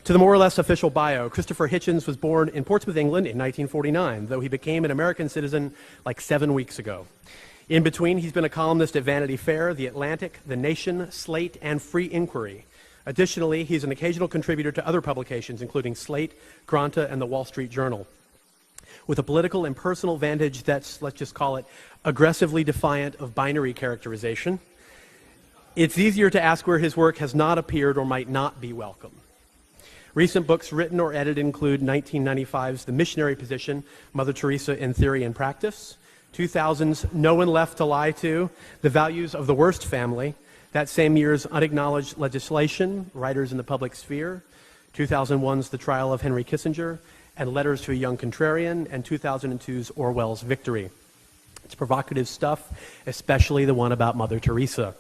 To the more or less official bio, Christopher Hitchens was born in Portsmouth, England in 1949, though he became an American citizen like 7 weeks ago. In between, he's been a columnist at Vanity Fair, The Atlantic, The Nation, Slate, and Free Inquiry. Additionally, he's an occasional contributor to other publications, including Slate, Granta, and The Wall Street Journal. With a political and personal vantage that's, let's just call it, aggressively defiant of binary characterization, it's easier to ask where his work has not appeared or might not be welcome. Recent books written or edited include 1995's The Missionary Position, Mother Teresa in Theory and Practice, 2000's No One Left to Lie To, The Values of the Worst Family, that same year's Unacknowledged Legislation, Writers in the Public Sphere, 2001's The Trial of Henry Kissinger, and Letters to a Young Contrarian, and 2002's Orwell's Victory. It's provocative stuff, especially the one about Mother Teresa.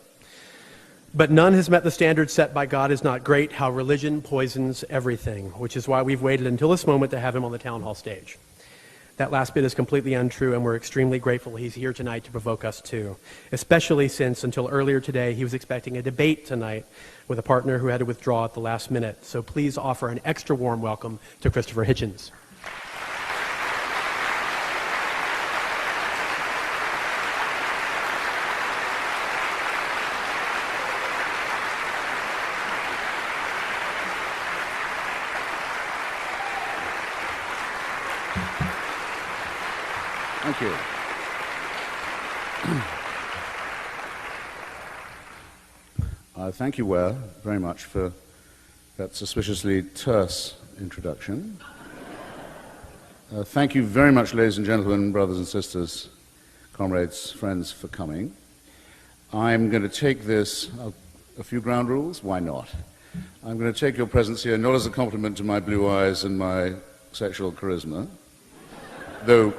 But none has met the standard set by God is Not Great, How Religion Poisons Everything, which is why we've waited until this moment to have him on the town hall stage. That last bit is completely untrue, and we're extremely grateful he's here tonight to provoke us too, especially since until earlier today he was expecting a debate tonight with a partner who had to withdraw at the last minute. So please offer an extra warm welcome to Christopher Hitchens. Thank you. Thank you, Ware, very much for that suspiciously terse introduction. Thank you very much, ladies and gentlemen, brothers and sisters, comrades, friends, for coming. I'm going to take this, a few ground rules, why not? I'm going to take your presence here not as a compliment to my blue eyes and my sexual charisma, though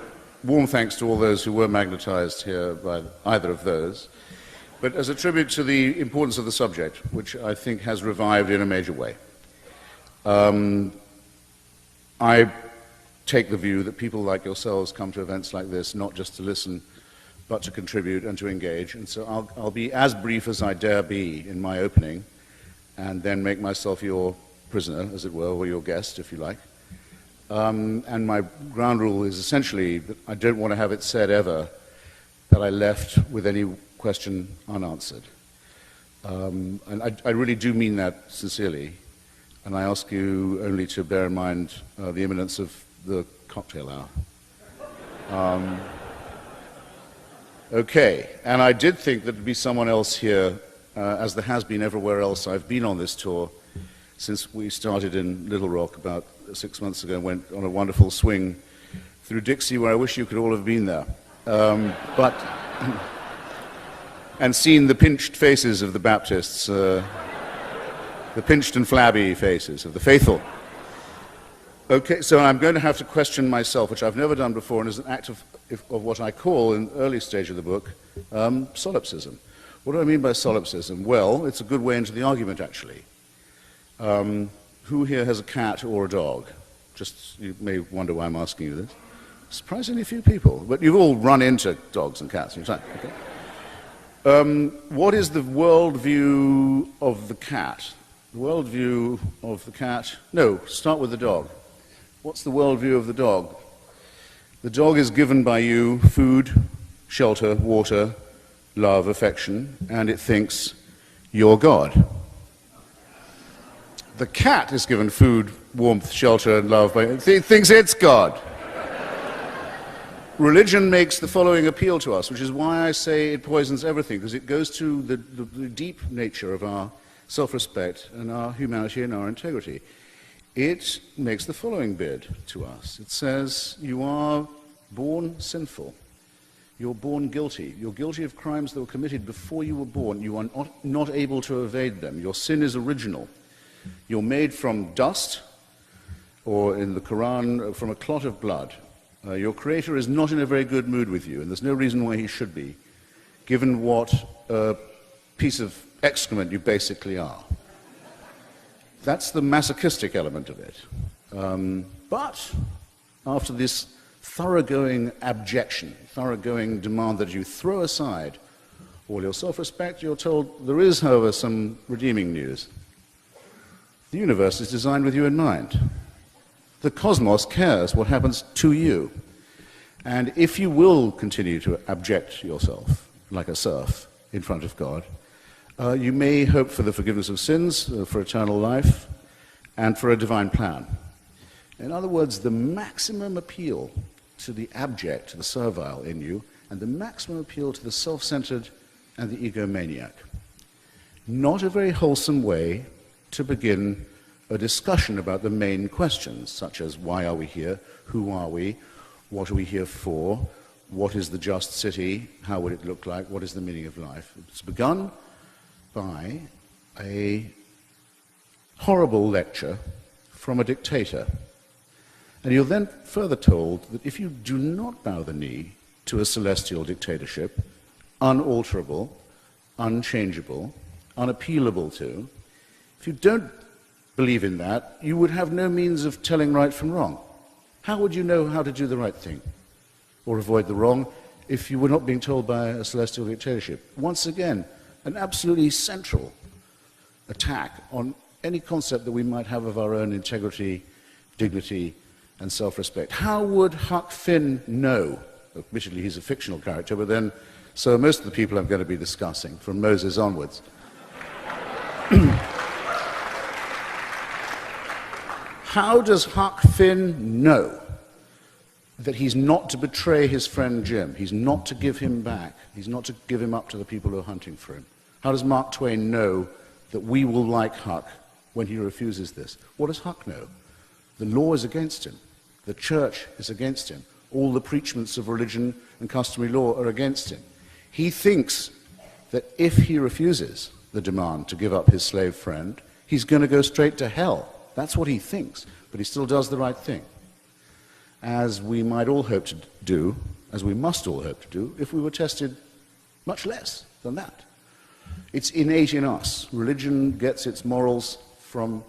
warm thanks to all those who were magnetized here by either of those, but as a tribute to the importance of the subject, which I think has revived in a major way. I take the view that people like yourselves come to events like this not just to listen, but to contribute and to engage, and so I'll be as brief as I dare be in my opening, and then make myself your prisoner, as it were, or your guest, if you like. And my ground rule is essentially that I don't want to have it said ever that I left with any question unanswered. And I really do mean that sincerely, and I ask you only to bear in mind the imminence of the cocktail hour. Okay, and I did think that there'd be someone else here, as there has been everywhere else I've been on this tour, since we started in Little Rock about 6 months ago and went on a wonderful swing through Dixie, where I wish you could all have been there. And seen the pinched faces of the Baptists, the pinched and flabby faces of the faithful. Okay, so I'm going to have to question myself, which I've never done before, and as an act of what I call, in the early stage of the book, solipsism. What do I mean by solipsism? Well, it's a good way into the argument, actually. Who here has a cat or a dog? Just, you may wonder why I'm asking you this. Surprisingly few people, but you've all run into dogs and cats in your time. Okay. What is the worldview of the cat? The worldview of the cat? No, start with the dog. What's the worldview of the dog? The dog is given by you food, shelter, water, love, affection, and it thinks you're God. The cat is given food, warmth, shelter, and love, but it thinks it's God. Religion makes the following appeal to us, which is why I say it poisons everything, because it goes to the deep nature of our self-respect and our humanity and our integrity. It makes the following bid to us. It says, you are born sinful. You're born guilty. You're guilty of crimes that were committed before you were born. You are not able to evade them. Your sin is original. You're made from dust, or in the Quran, from a clot of blood. Your Creator is not in a very good mood with you, and there's no reason why he should be, given what piece of excrement you basically are. That's the masochistic element of it. But after this thoroughgoing abjection, thoroughgoing demand that you throw aside all your self-respect, you're told there is, however, some redeeming news. The universe is designed with you in mind. The cosmos cares what happens to you. And if you will continue to abject yourself like a serf in front of God, you may hope for the forgiveness of sins, for eternal life, and for a divine plan. In other words, the maximum appeal to the abject, to the servile in you, and the maximum appeal to the self-centered and the egomaniac. Not a very wholesome way to begin a discussion about the main questions, such as why are we here, who are we, what are we here for, what is the just city, how would it look like, what is the meaning of life. It's begun by a horrible lecture from a dictator. And you're then further told that if you do not bow the knee to a celestial dictatorship, unalterable, unchangeable, unappealable to, if you don't believe in that, you would have no means of telling right from wrong. How would you know how to do the right thing or avoid the wrong if you were not being told by a celestial dictatorship? Once again, an absolutely central attack on any concept that we might have of our own integrity, dignity, and self-respect. How would Huck Finn know? Admittedly, he's a fictional character, but then so are most of the people I'm going to be discussing, from Moses onwards. How does Huck Finn know that he's not to betray his friend Jim? He's not to give him back. He's not to give him up to the people who are hunting for him. How does Mark Twain know that we will like Huck when he refuses this? What does Huck know? The law is against him. The church is against him. All the preachments of religion and customary law are against him. He thinks that if he refuses the demand to give up his slave friend, he's going to go straight to hell. That's what he thinks, but he still does the right thing. As we might all hope to do, as we must all hope to do, if we were tested much less than that. It's innate in us. Religion gets its morals from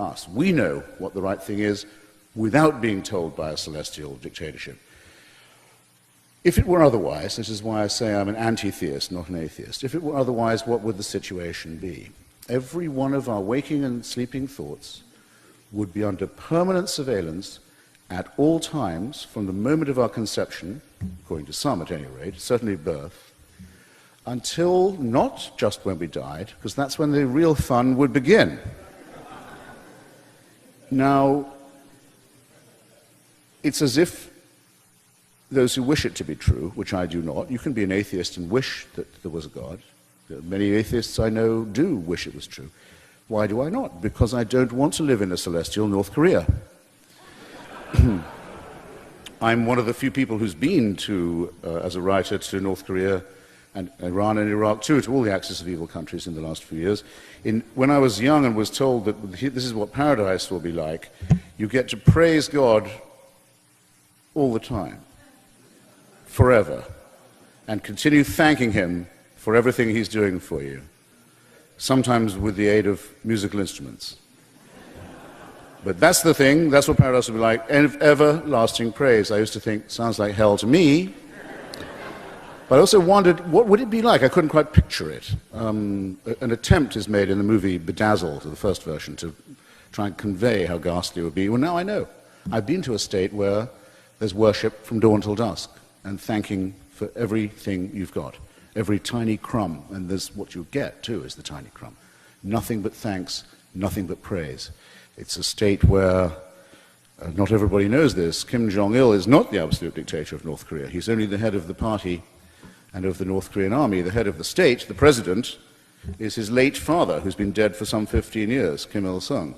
us. We know what the right thing is without being told by a celestial dictatorship. If it were otherwise, this is why I say I'm an anti-theist, not an atheist. If it were otherwise, what would the situation be? Every one of our waking and sleeping thoughts would be under permanent surveillance at all times from the moment of our conception, according to some at any rate, certainly birth, until not just when we died, because that's when the real fun would begin. Now, it's as if those who wish it to be true, which I do not, you can be an atheist and wish that there was a God. Many atheists I know do wish it was true. Why do I not? Because I don't want to live in a celestial North Korea. I'm one of the few people who's been to, as a writer, to North Korea and Iran and Iraq too, to all the axis of evil countries in the last few years. When I was young and was told that this is what paradise will be like, you get to praise God all the time, forever, and continue thanking him for everything he's doing for you, sometimes with the aid of musical instruments. But that's the thing, that's what paradise will be like, everlasting praise. I used to think, sounds like hell to me. But I also wondered, what would it be like? I couldn't quite picture it. An attempt is made in the movie Bedazzled, the first version, to try and convey how ghastly it would be. Well, now I know. I've been to a state where there's worship from dawn till dusk, and thanking for everything you've got, every tiny crumb, and there's what you get, too, is the tiny crumb. Nothing but thanks, nothing but praise. It's a state where, not everybody knows this, Kim Jong-il is not the absolute dictator of North Korea. He's only the head of the party and of the North Korean army. The head of the state, the president, is his late father, who's been dead for some 15 years, Kim Il-sung.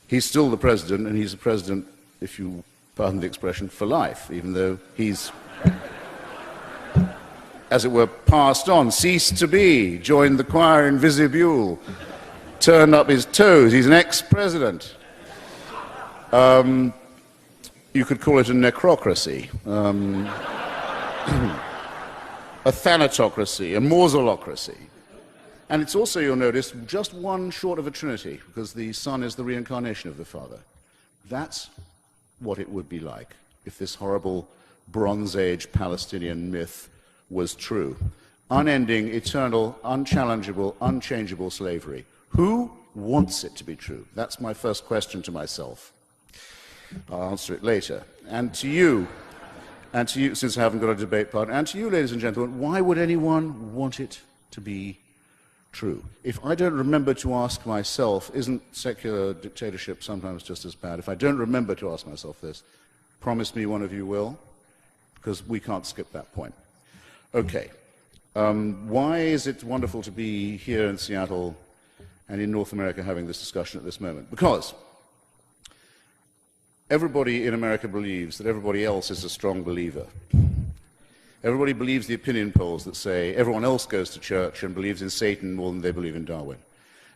He's still the president, and he's the president, if you pardon the expression, for life, even though he's, as it were, passed on, ceased to be, joined the choir in Visibule, turned up his toes. He's an ex-president. You could call it a necrocracy, a thanatocracy, a mausolocracy. And it's also, you'll notice, just one short of a trinity, because the Son is the reincarnation of the Father. That's what it would be like if this horrible Bronze Age Palestinian myth was true. Unending, eternal, unchallengeable, unchangeable slavery. Who? wants it to be true? That's my first question to myself. I'll answer it later. And to you, since I haven't got a debate partner, and to you, ladies and gentlemen, why would anyone want it to be true? If I don't remember to ask myself, isn't secular dictatorship sometimes just as bad? If I don't remember to ask myself this, promise me one of you will, because we can't skip that point. Okay. Why is it wonderful to be here in Seattle and in North America having this discussion at this moment? Because everybody in America believes that everybody else is a strong believer. Everybody believes the opinion polls that say everyone else goes to church and believes in Satan more than they believe in Darwin.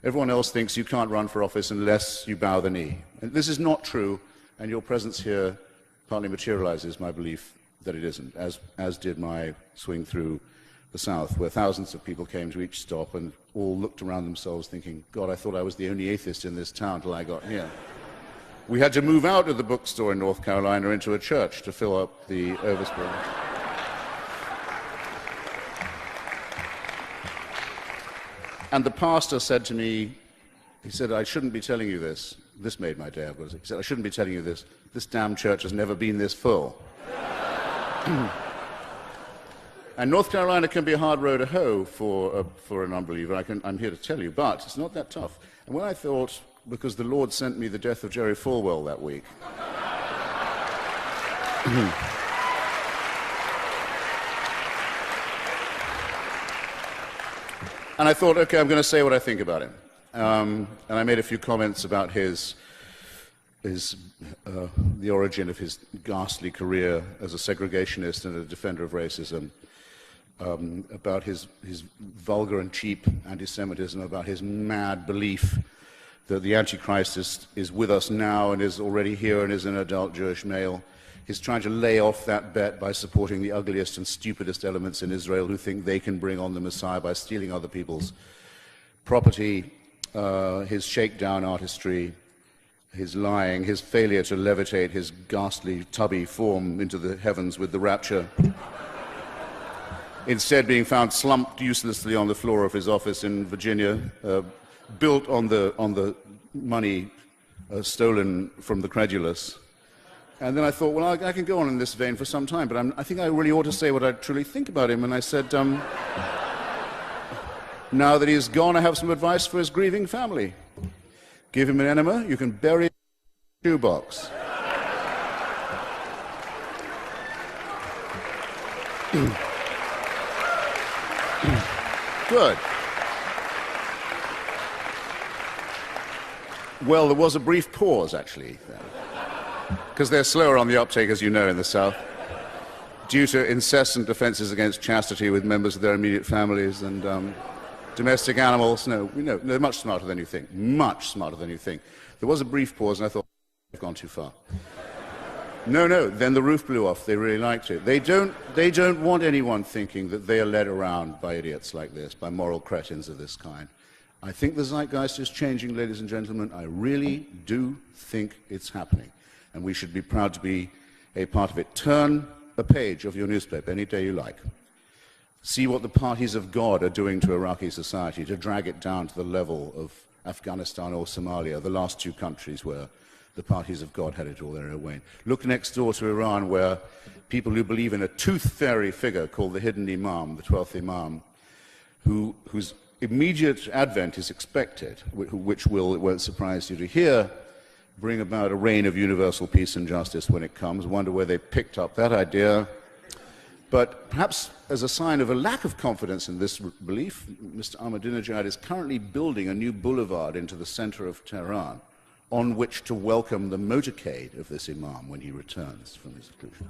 Everyone else thinks you can't run for office unless you bow the knee. And this is not true, and your presence here partly materializes my belief that it isn't, as did my swing through the South, where thousands of people came to each stop and all looked around themselves thinking, God, I thought I was the only atheist in this town till I got here. We had to move out of the bookstore in North Carolina into a church to fill up the overspill. And the pastor said to me, he said, I shouldn't be telling you this. This made my day, of course. He said, I shouldn't be telling you this. This damn church has never been this full. And North Carolina can be a hard row to hoe for an unbeliever, I'm here to tell you, but it's not that tough. And when I thought, because the Lord sent me the death of Jerry Falwell that week, and I thought, okay, I'm going to say what I think about him. And I made a few comments about the origin of his ghastly career as a segregationist and a defender of racism, about his vulgar and cheap anti-Semitism, about his mad belief that the Antichrist is with us now and is already here and is an adult Jewish male. He's trying to lay off that bet by supporting the ugliest and stupidest elements in Israel who think they can bring on the Messiah by stealing other people's property, his shakedown artistry, his lying, his failure to levitate his ghastly, tubby form into the heavens with the rapture, instead being found slumped uselessly on the floor of his office in Virginia, built on the money stolen from the credulous. And then I thought, well, I can go on in this vein for some time, but I think I really ought to say what I truly think about him. And I said, now that he's gone, I have some advice for his grieving family. Give him an enema, you can bury him in a shoebox. Good. Well, there was a brief pause, actually, because they're slower on the uptake, as you know, in the South, due to incessant offenses against chastity with members of their immediate families and domestic animals. No, we know they're much smarter than you think. Much smarter than you think. There was a brief pause, and I thought, I've gone too far. No, then the roof blew off. They really liked it. They don't want anyone thinking that they are led around by idiots like this, by moral cretins of this kind. I think the zeitgeist is changing, ladies and gentlemen. I really do think it's happening. And we should be proud to be a part of it. Turn a page of your newspaper any day you like. See what the parties of God are doing to Iraqi society to drag it down to the level of Afghanistan or Somalia, the last two countries where the parties of God had it all their own way. Look next door to Iran, where people who believe in a tooth fairy figure called the hidden Imam, the 12th Imam, whose immediate advent is expected, which will, it won't surprise you to hear, bring about a reign of universal peace and justice when it comes. Wonder where they picked up that idea. But perhaps as a sign of a lack of confidence in this belief, Mr. Ahmadinejad is currently building a new boulevard into the center of Tehran on which to welcome the motorcade of this Imam when he returns from his seclusion.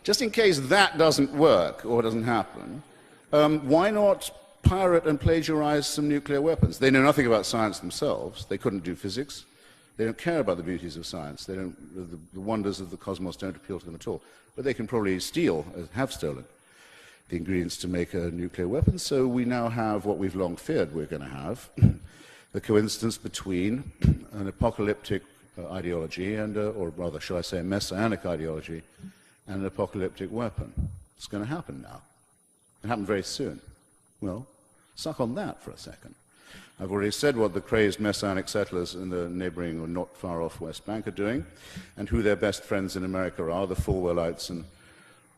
Just in case that doesn't work or doesn't happen, why not pirate and plagiarize some nuclear weapons? They know nothing about science themselves. They couldn't do physics. They don't care about the beauties of science. The wonders of the cosmos don't appeal to them at all. But they can probably steal, have stolen, the ingredients to make a nuclear weapon. So we now have what we've long feared we're going to have, the coincidence between an apocalyptic ideology and, or rather, shall I say, a messianic ideology and an apocalyptic weapon. It's going to happen now. It'll happen very soon. Well, suck on that for a second. I've already said what the crazed Messianic settlers in the neighboring or not far off West Bank are doing, and who their best friends in America are, the Falwellites and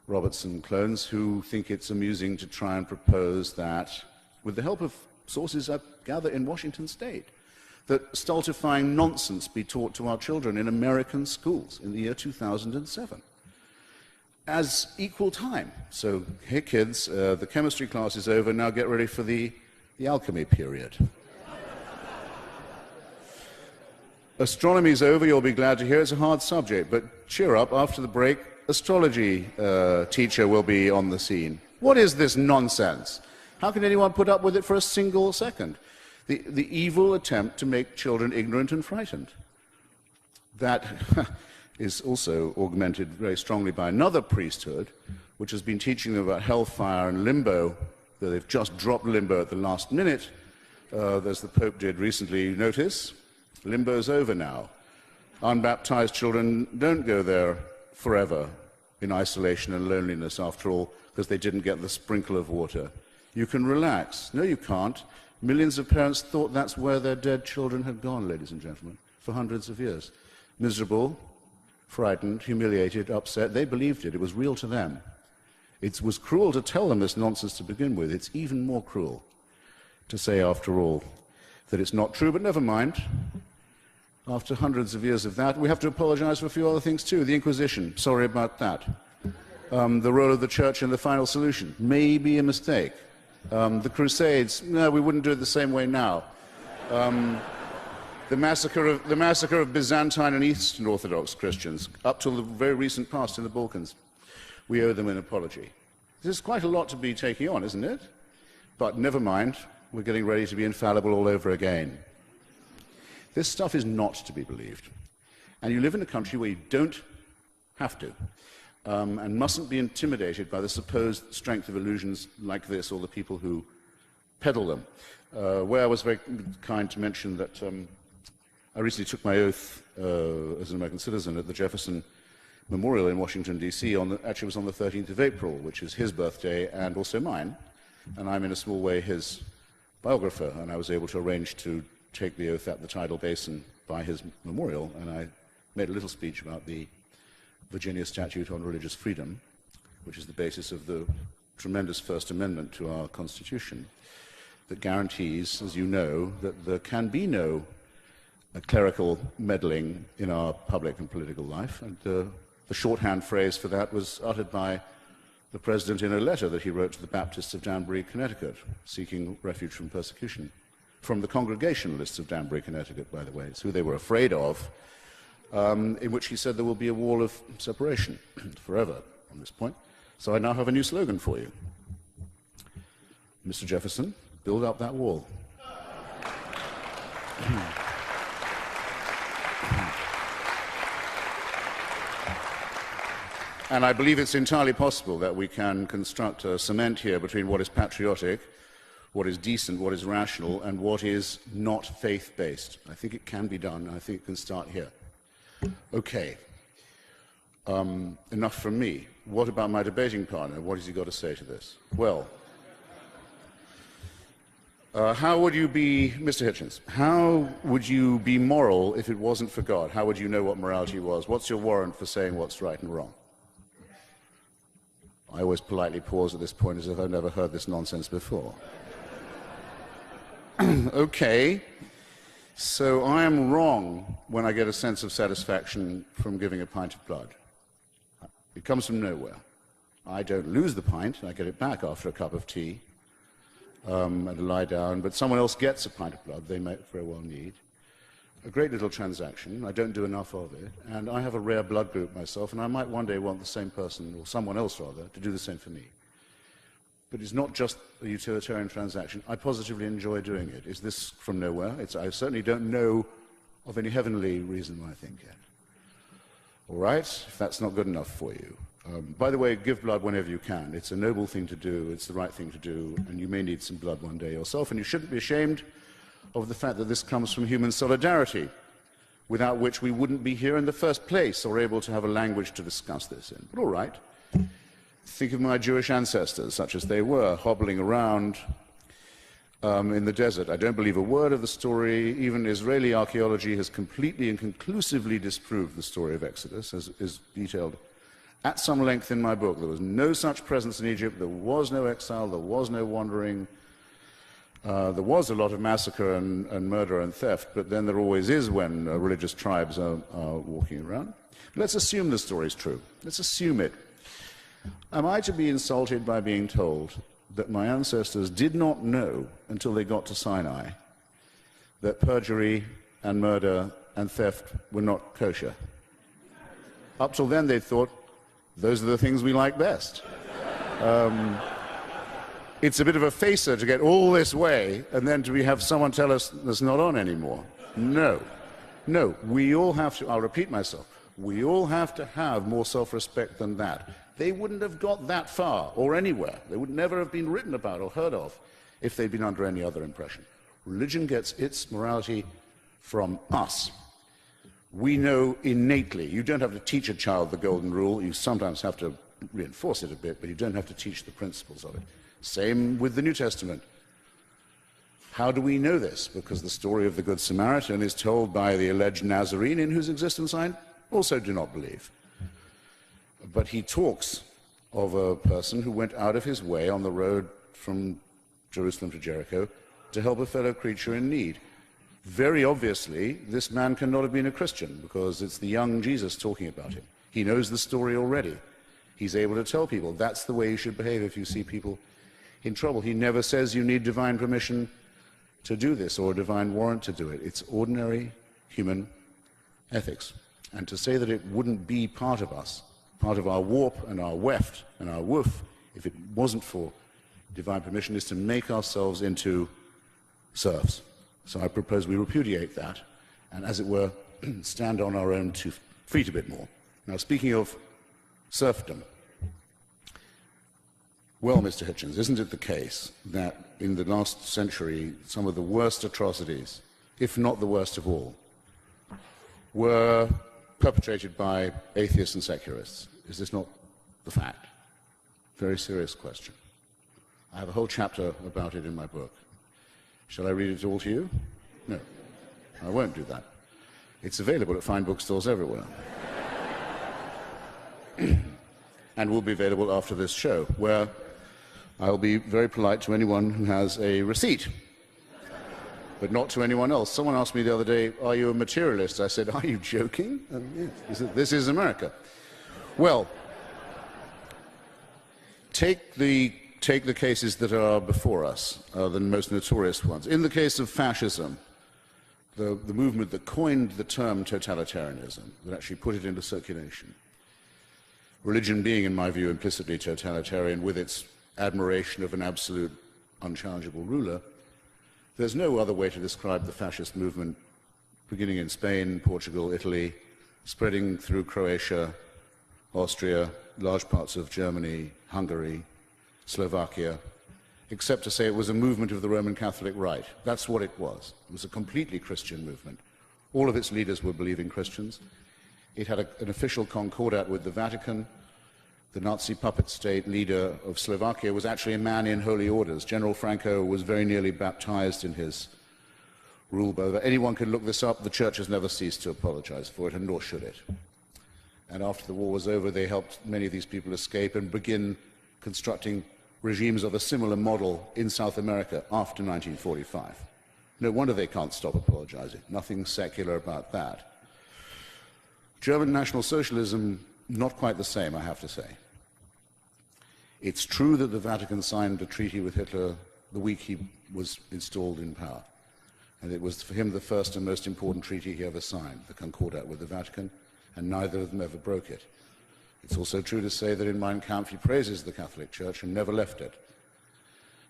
Robertson clones, who think it's amusing to try and propose that, with the help of sources I gather in Washington state, that stultifying nonsense be taught to our children in American schools in the year 2007 as equal time. So, hey kids, the chemistry class is over, now get ready for the alchemy period. Astronomy's over, you'll be glad to hear. It's a hard subject, but cheer up, after the break, astrology teacher will be on the scene. What is this nonsense? How can anyone put up with it for a single second? The evil attempt to make children ignorant and frightened. That is also augmented very strongly by another priesthood, which has been teaching them about hellfire and limbo, though they've just dropped limbo at the last minute, as the Pope did recently notice. Limbo's over now. Unbaptized children don't go there forever in isolation and loneliness, after all, because they didn't get the sprinkle of water. You can relax. No, you can't. Millions of parents thought that's where their dead children had gone, ladies and gentlemen, for hundreds of years. Miserable, frightened, humiliated, upset. They believed it. It was real to them. It was cruel to tell them this nonsense to begin with. It's even more cruel to say, after all, that it's not true, but never mind. After hundreds of years of that, we have to apologize for a few other things too. The Inquisition, sorry about that. The role of the church in the final solution, maybe a mistake. The Crusades, no, we wouldn't do it the same way now. The massacre of Byzantine and Eastern Orthodox Christians, up till the very recent past in the Balkans, we owe them an apology. This is quite a lot to be taking on, isn't it? But never mind, we're getting ready to be infallible all over again. This stuff is not to be believed. And you live in a country where you don't have to, and mustn't be intimidated by the supposed strength of illusions like this, or the people who peddle them. Where I was very kind to mention that I recently took my oath as an American citizen at the Jefferson Memorial in Washington, D.C. Actually, it was on the 13th of April, which is his birthday and also mine. And I'm in a small way his biographer, and I was able to arrange to take the oath at the tidal basin by his memorial, and I made a little speech about the Virginia Statute on Religious Freedom, which is the basis of the tremendous First Amendment to our Constitution, that guarantees, as you know, that there can be no clerical meddling in our public and political life. And the shorthand phrase for that was uttered by the President in a letter that he wrote to the Baptists of Danbury, Connecticut, seeking refuge from persecution. From the Congregationalists of Danbury, Connecticut, by the way. It's who they were afraid of, in which he said there will be a wall of separation forever on this point. So I now have a new slogan for you. Mr. Jefferson, build up that wall. And I believe it's entirely possible that we can construct a cement here between what is patriotic, what is decent, what is rational, and what is not faith-based. I think it can be done. I think it can start here. Okay. Enough from me. What about my debating partner? What has he got to say to this? Well, how would you be, Mr. Hitchens, how would you be moral if it wasn't for God? How would you know what morality was? What's your warrant for saying what's right and wrong? I always politely pause at this point as if I've never heard this nonsense before. Okay, so I am wrong when I get a sense of satisfaction from giving a pint of blood. It comes from nowhere. I don't lose the pint, I get it back after a cup of tea and a lie down, but someone else gets a pint of blood they might very well need. A great little transaction, I don't do enough of it, and I have a rare blood group myself, and I might one day want the same person, or someone else rather, to do the same for me. But it's not just a utilitarian transaction. I positively enjoy doing it. Is this from nowhere? I certainly don't know of any heavenly reason why I think it. All right, if that's not good enough for you. By the way, give blood whenever you can. It's a noble thing to do. It's the right thing to do. And you may need some blood one day yourself. And you shouldn't be ashamed of the fact that this comes from human solidarity, without which we wouldn't be here in the first place or able to have a language to discuss this in. But all right. Think of my Jewish ancestors, such as they were, hobbling around in the desert. I don't believe a word of the story. Even Israeli archaeology has completely and conclusively disproved the story of Exodus, as is detailed at some length in my book. There was no such presence in Egypt. There was no exile. There was no wandering. There was a lot of massacre and murder and theft, but then there always is when religious tribes are walking around. Let's assume the story is true. Let's assume it. Am I to be insulted by being told that my ancestors did not know until they got to Sinai that perjury and murder and theft were not kosher? Up till then, they thought, those are the things we like best. It's a bit of a facer to get all this way and then to have someone tell us that's not on anymore. No. No, we all have to, I'll repeat myself, we all have to have more self-respect than that. They wouldn't have got that far or anywhere. They would never have been written about or heard of if they'd been under any other impression. Religion gets its morality from us. We know innately. You don't have to teach a child the golden rule. You sometimes have to reinforce it a bit, but you don't have to teach the principles of it. Same with the New Testament. How do we know this? Because the story of the Good Samaritan is told by the alleged Nazarene, in whose existence I also do not believe. But he talks of a person who went out of his way on the road from Jerusalem to Jericho to help a fellow creature in need. Very obviously, this man cannot have been a Christian, because it's the young Jesus talking about him. He knows the story already. He's able to tell people that's the way you should behave if you see people in trouble. He never says you need divine permission to do this or a divine warrant to do it. It's ordinary human ethics. And to say that it wouldn't be part of us, part of our warp and our weft and our woof, if it wasn't for divine permission, is to make ourselves into serfs. So I propose we repudiate that and, as it were, stand on our own 2 feet a bit more. Now, speaking of serfdom, well, Mr. Hitchens, isn't it the case that in the last century some of the worst atrocities, if not the worst of all, were perpetrated by atheists and secularists? Is this not the fact? Very serious question. I have a whole chapter about it in my book. Shall I read it all to you? No, I won't do that. It's available at fine bookstores everywhere. And will be available after this show, where I'll be very polite to anyone who has a receipt, but not to anyone else. Someone asked me the other day, are you a materialist? I said, are you joking? Yes. This is America. Well, take the cases that are before us, the most notorious ones. In the case of fascism, the movement that coined the term totalitarianism, that actually put it into circulation, religion being, in my view, implicitly totalitarian with its admiration of an absolute, unchallengeable ruler, there's no other way to describe the fascist movement beginning in Spain, Portugal, Italy, spreading through Croatia, Austria, large parts of Germany, Hungary, Slovakia, except to say it was a movement of the Roman Catholic Rite. That's what it was. It was a completely Christian movement. All of its leaders were believing Christians. It had an official concordat with the Vatican. The Nazi puppet state leader of Slovakia was actually a man in holy orders. General Franco was very nearly baptized in his rule. But anyone can look this up. The church has never ceased to apologize for it, and nor should it. And after the war was over, they helped many of these people escape and begin constructing regimes of a similar model in South America after 1945. No wonder they can't stop apologizing. Nothing secular about that. German National Socialism, not quite the same, I have to say. It's true that the Vatican signed a treaty with Hitler the week he was installed in power. And it was for him the first and most important treaty he ever signed, the Concordat with the Vatican, and neither of them ever broke it. It's also true to say that in Mein Kampf he praises the Catholic Church and never left it,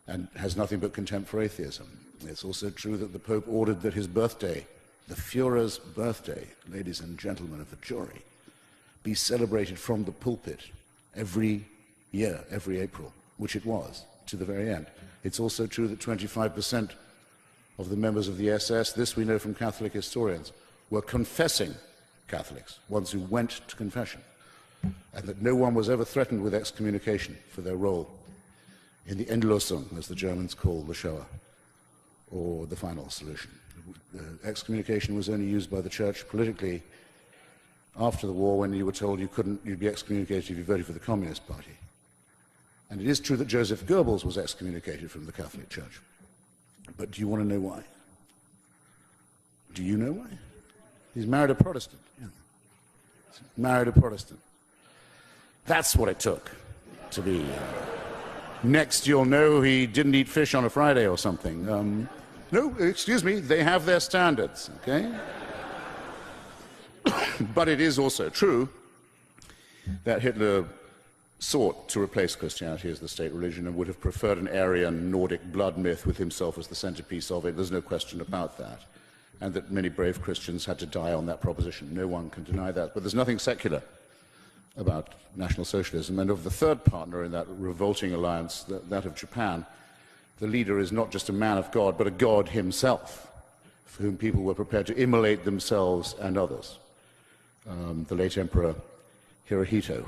and has nothing but contempt for atheism. It's also true that the Pope ordered that his birthday, the Führer's birthday, ladies and gentlemen of the jury, be celebrated from the pulpit every year, every April, which it was, to the very end. It's also true that 25% of the members of the SS, this we know from Catholic historians, were confessing Catholics, ones who went to confession, and that no one was ever threatened with excommunication for their role in the Endlösung, as the Germans call the Shoah. or the final solution. Excommunication was only used by the church politically after the war, when you were told you'd be excommunicated if you voted for the Communist Party. And it is true that Joseph Goebbels was excommunicated from the Catholic Church. But do you want to know why? Do you know why? He's married a Protestant. Yeah. Married a Protestant. That's what it took to be. Next, you'll know he didn't eat fish on a Friday or something. No, excuse me, they have their standards, okay? But it is also true that Hitler sought to replace Christianity as the state religion and would have preferred an Aryan Nordic blood myth with himself as the centerpiece of it. There's no question about that. And that many brave Christians had to die on that proposition. No one can deny that. But there's nothing secular about National Socialism. And of the third partner in that revolting alliance, that of Japan, the leader is not just a man of God, but a God himself, for whom people were prepared to immolate themselves and others. The late Emperor Hirohito.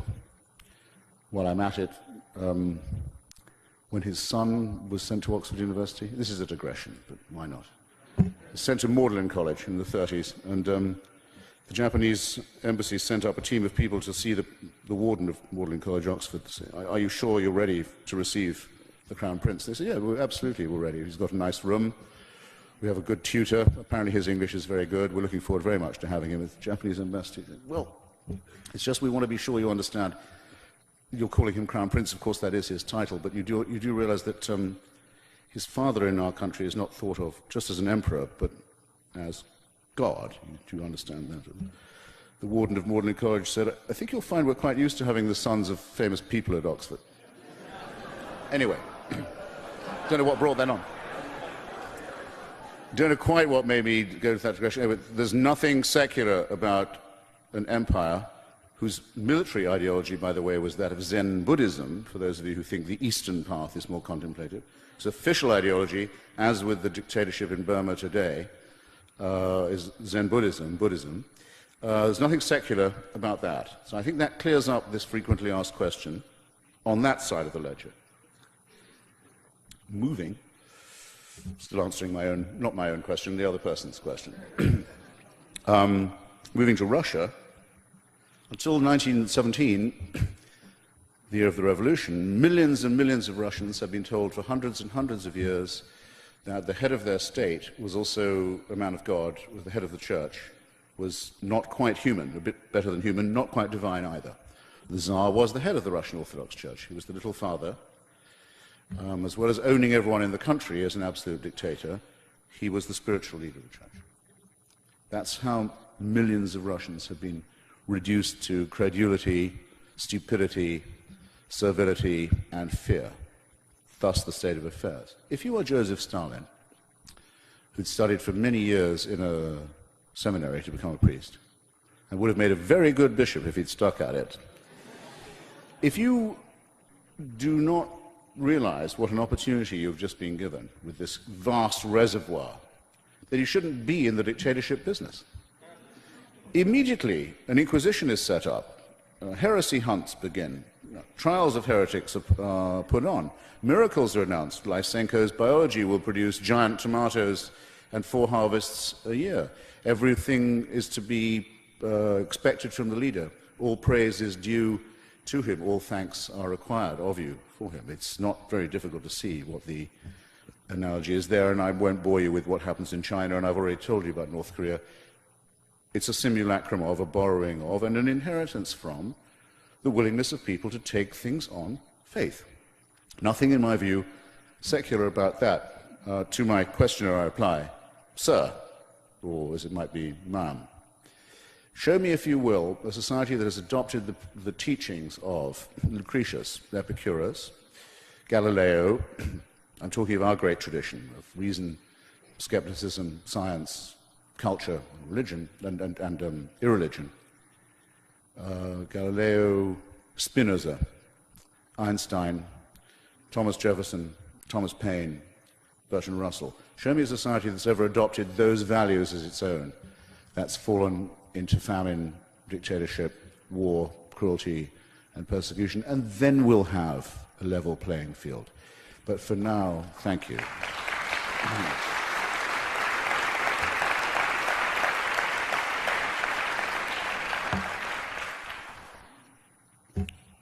While I'm at it, when his son was sent to Oxford University, this is a digression, but why not? He was sent to Magdalen College in the 30s, and the Japanese embassy sent up a team of people to see the warden of Magdalen College, Oxford, to say, are you sure you're ready to receive the Crown Prince? They said, yeah, absolutely, we're ready. He's got a nice room. We have a good tutor. Apparently his English is very good. We're looking forward very much to having him as Japanese ambassador. Well, it's just we want to be sure you understand. You're calling him Crown Prince, of course that is his title, but you do realize that his father in our country is not thought of just as an emperor, but as God. Do you understand that? The warden of Magdalen College said, I think you'll find we're quite used to having the sons of famous people at Oxford. Anyway, don't know what brought that on. Don't know quite what made me go to that direction. Anyway, there's nothing secular about an empire whose military ideology, by the way, was that of Zen Buddhism, for those of you who think the Eastern path is more contemplative. Its official ideology, as with the dictatorship in Burma today, is Zen Buddhism. There's nothing secular about that. So I think that clears up this frequently asked question on that side of the ledger. Moving, still answering my own, not my own question, the other person's question. Moving to Russia, until 1917, the year of the revolution, millions and millions of Russians have been told for hundreds and hundreds of years that the head of their state was also a man of God, was the head of the church, was not quite human, a bit better than human, not quite divine either. The Tsar was the head of the Russian Orthodox Church. He was the little father. As well as owning everyone in the country as an absolute dictator, he was the spiritual leader of the church. That's how millions of Russians have been reduced to credulity, stupidity, servility, and fear. Thus the state of affairs. If you were Joseph Stalin, who'd studied for many years in a seminary to become a priest, and would have made a very good bishop if he'd stuck at it, if you do not realize what an opportunity you've just been given with this vast reservoir, then you shouldn't be in the dictatorship business. Immediately, an inquisition is set up. Heresy hunts begin. Trials of heretics are put on. Miracles are announced. Lysenko's biology will produce giant tomatoes and 4 harvests a year. Everything is to be expected from the leader. All praise is due to him. All thanks are required of you for him. It's not very difficult to see what the analogy is there, and I won't bore you with what happens in China, and I've already told you about North Korea. It's a simulacrum of, a borrowing of, and an inheritance from the willingness of people to take things on faith. Nothing, in my view, secular about that. To my questioner I reply, sir, or as it might be, ma'am, show me, if you will, a society that has adopted the teachings of Lucretius, Epicurus, Galileo. I'm talking of our great tradition of reason, skepticism, science, culture, religion, and irreligion. Galileo, Spinoza, Einstein, Thomas Jefferson, Thomas Paine, Bertrand Russell. Show me a society that's ever adopted those values as its own, that's fallen into famine, dictatorship, war, cruelty, and persecution, and then we'll have a level playing field. But for now, thank you.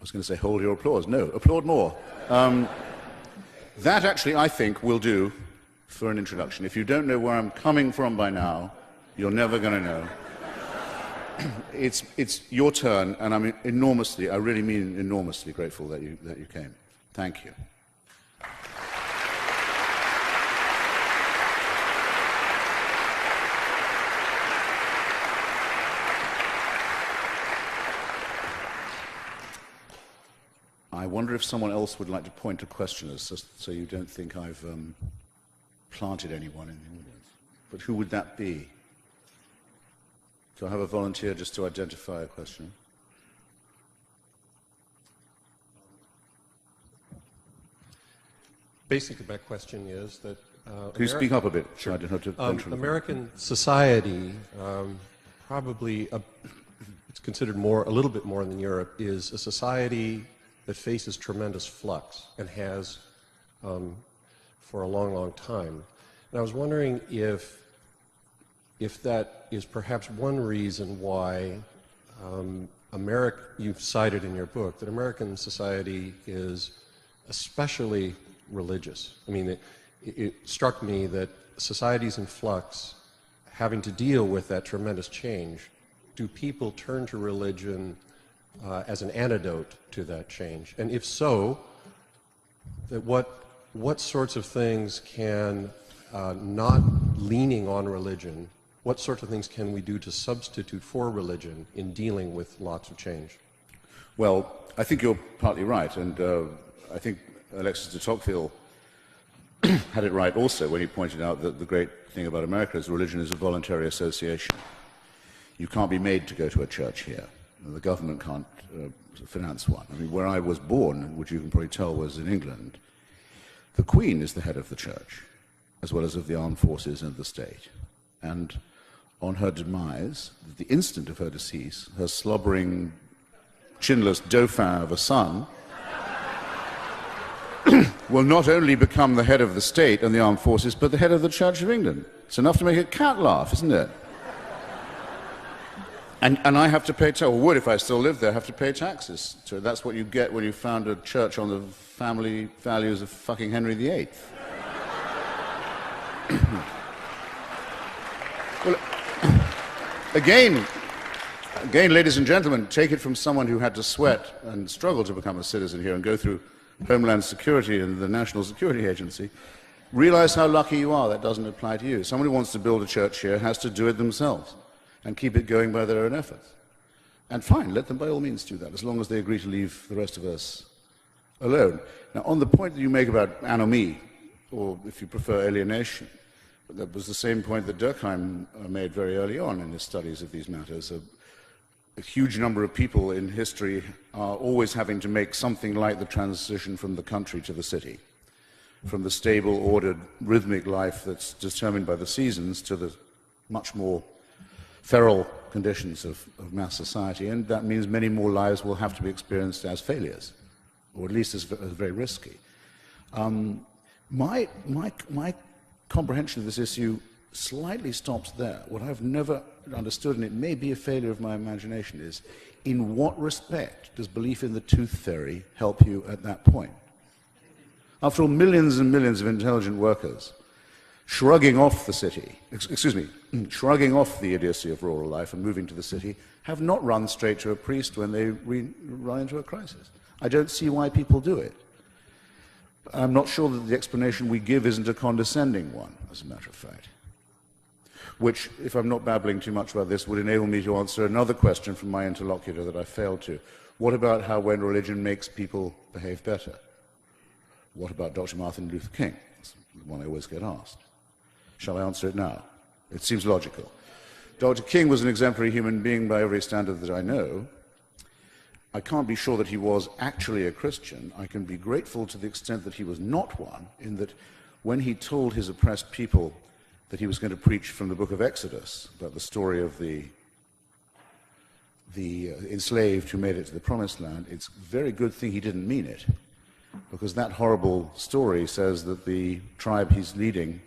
was going to say hold your applause. No, applaud more. That actually, I think, will do for an introduction. If you don't know where I'm coming from by now, you're never going to know. It's your turn, and I'm enormously, I really mean enormously grateful that you came. Thank you. I wonder if someone else would like to point to questioners, just so you don't think I've planted anyone in the audience. But who would that be? Do I have a volunteer just to identify a questioner? Basically, my question is that... Can you speak up a bit? Sure. I don't have to American society, probably, it's considered a little bit more than Europe, is a society that faces tremendous flux and has for a long, long time. And I was wondering if that is perhaps one reason why you've cited in your book that American society is especially religious. I mean, it struck me that societies in flux, having to deal with that tremendous change, do people turn to religion as an antidote to that change? And if so, that what sorts of things can, not leaning on religion, what sorts of things can we do to substitute for religion in dealing with lots of change? Well, I think you're partly right, and I think Alexis de Tocqueville had it right also when he pointed out that the great thing about America is religion is a voluntary association. You can't be made to go to a church here. The government can't finance one. I mean, where I was born, which you can probably tell was in England, the Queen is the head of the church, as well as of the armed forces and the state. And on her demise, the instant of her decease, her slobbering, chinless dauphin of a son will not only become the head of the state and the armed forces, but the head of the Church of England. It's enough to make a cat laugh, isn't it? And I have to pay taxes, or would if I still lived there, have to pay taxes. So that's what you get when you found a church on the family values of fucking Henry VIII. Well, again, ladies and gentlemen, take it from someone who had to sweat and struggle to become a citizen here and go through Homeland Security and the National Security Agency. Realize how lucky you are. That doesn't apply to you. Someone who wants to build a church here has to do it themselves and keep it going by their own efforts. And fine, let them by all means do that, as long as they agree to leave the rest of us alone. Now, on the point that you make about anomie, or if you prefer alienation, that was the same point that Durkheim made very early on in his studies of these matters. A huge number of people in history are always having to make something like the transition from the country to the city, from the stable, ordered, rhythmic life that's determined by the seasons to the much more feral conditions of mass society, and that means many more lives will have to be experienced as failures, or at least as very risky. My comprehension of this issue slightly stops there. What I've never understood, and it may be a failure of my imagination, is in what respect does belief in the tooth fairy help you at that point? After all, millions and millions of intelligent workers shrugging off the city, shrugging off the idiocy of rural life and moving to the city, have not run straight to a priest when they run into a crisis. I don't see why people do it. I'm not sure that the explanation we give isn't a condescending one, as a matter of fact. Which, if I'm not babbling too much about this, would enable me to answer another question from my interlocutor that I failed to. What about how when religion makes people behave better? What about Dr. Martin Luther King? That's the one I always get asked. Shall I answer it now? It seems logical. Dr. King was an exemplary human being by every standard that I know. I can't be sure that he was actually a Christian. I can be grateful to the extent that he was not one, in that when he told his oppressed people that he was going to preach from the book of Exodus about the story of the enslaved who made it to the promised land, it's a very good thing he didn't mean it, because that horrible story says that the tribe he's leading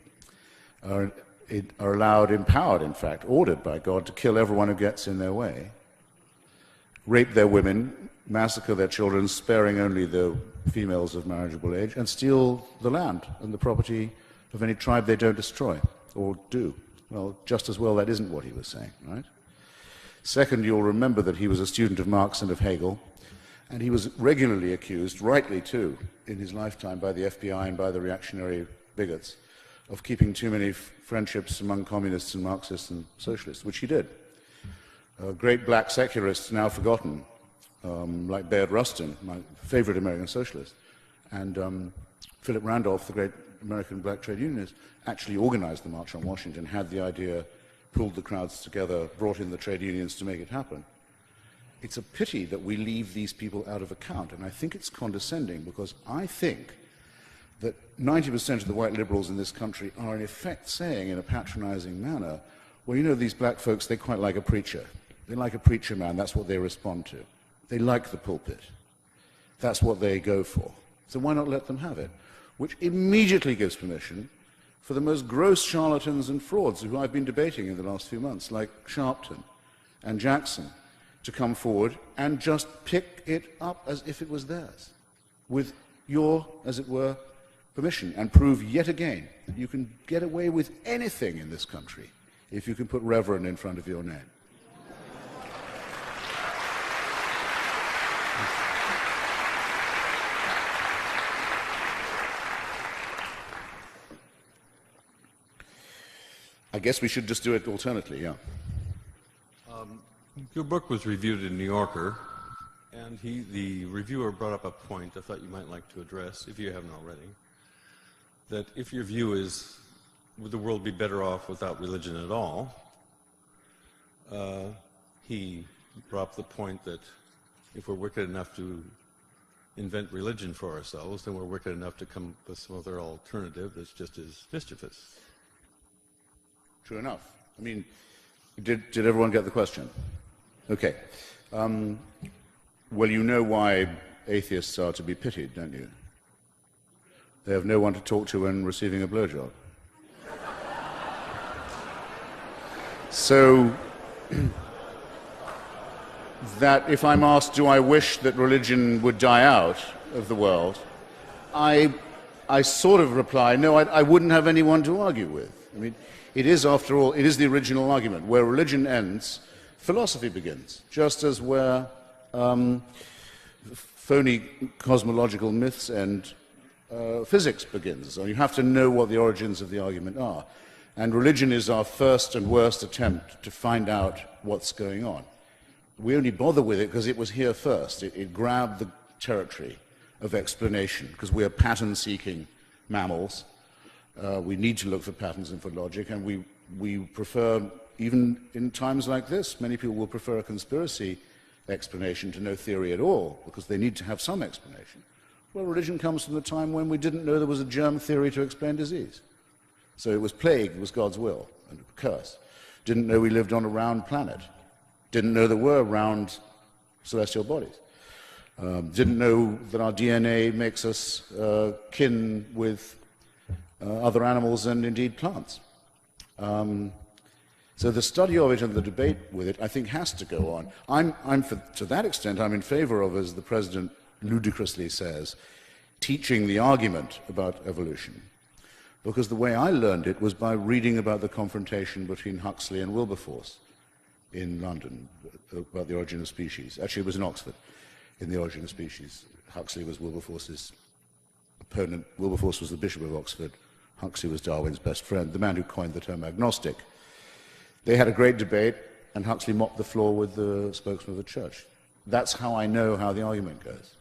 are allowed, empowered in fact, ordered by God to kill everyone who gets in their way, rape their women, massacre their children, sparing only the females of marriageable age, and steal the land and the property of any tribe they don't destroy or do. Well, just as well that isn't what he was saying, right? Second, you'll remember that he was a student of Marx and of Hegel, and he was regularly accused, rightly too, in his lifetime by the FBI and by the reactionary bigots, of keeping too many friendships among communists and Marxists and socialists, which he did. Great black secularists now forgotten, like Bayard Rustin, my favorite American socialist, and Philip Randolph, the great American black trade unionist, actually organized the March on Washington, had the idea, pulled the crowds together, brought in the trade unions to make it happen. It's a pity that we leave these people out of account, and I think it's condescending, because I think that 90% of the white liberals in this country are in effect saying in a patronizing manner, well, you know, these black folks, they quite like a preacher. They like a preacher man, that's what they respond to. They like the pulpit. That's what they go for. So why not let them have it? Which immediately gives permission for the most gross charlatans and frauds who I've been debating in the last few months, like Sharpton and Jackson, to come forward and just pick it up as if it was theirs, with your, as it were, permission, and prove yet again that you can get away with anything in this country if you can put Reverend in front of your name. I guess we should just do it alternately, yeah. Your book was reviewed in New Yorker, and the reviewer brought up a point I thought you might like to address, if you haven't already, that if your view is, would the world be better off without religion at all, he brought up the point that if we're wicked enough to invent religion for ourselves, then we're wicked enough to come up with some other alternative that's just as mischievous. True enough. I mean, did everyone get the question? Okay. Well, you know why atheists are to be pitied, don't you? They have no one to talk to when receiving a blowjob. So, that if I'm asked, do I wish that religion would die out of the world, I sort of reply, no, I wouldn't have anyone to argue with. I mean, it is, after all, it is the original argument. Where religion ends, philosophy begins, just as where phony cosmological myths end, physics begins. So you have to know what the origins of the argument are. And religion is our first and worst attempt to find out what's going on. We only bother with it because it was here first. It grabbed the territory of explanation, because we are pattern-seeking mammals. We need to look for patterns and for logic, and we prefer, even in times like this, many people will prefer a conspiracy explanation to no theory at all, because they need to have some explanation. Well, religion comes from the time when we didn't know there was a germ theory to explain disease. So it was plague, it was God's will, and a curse. Didn't know we lived on a round planet. Didn't know there were round celestial bodies. Didn't know that our DNA makes us kin with other animals and indeed plants. So the study of it and the debate with it, I think, has to go on. To that extent, I'm in favor of, as the president ludicrously says, teaching the argument about evolution. Because the way I learned it was by reading about the confrontation between Huxley and Wilberforce in London, about the origin of species. Actually, it was in Oxford, in the origin of species. Huxley was Wilberforce's opponent. Wilberforce was the Bishop of Oxford. Huxley was Darwin's best friend, the man who coined the term agnostic. They had a great debate, and Huxley mopped the floor with the spokesman of the church. That's how I know how the argument goes.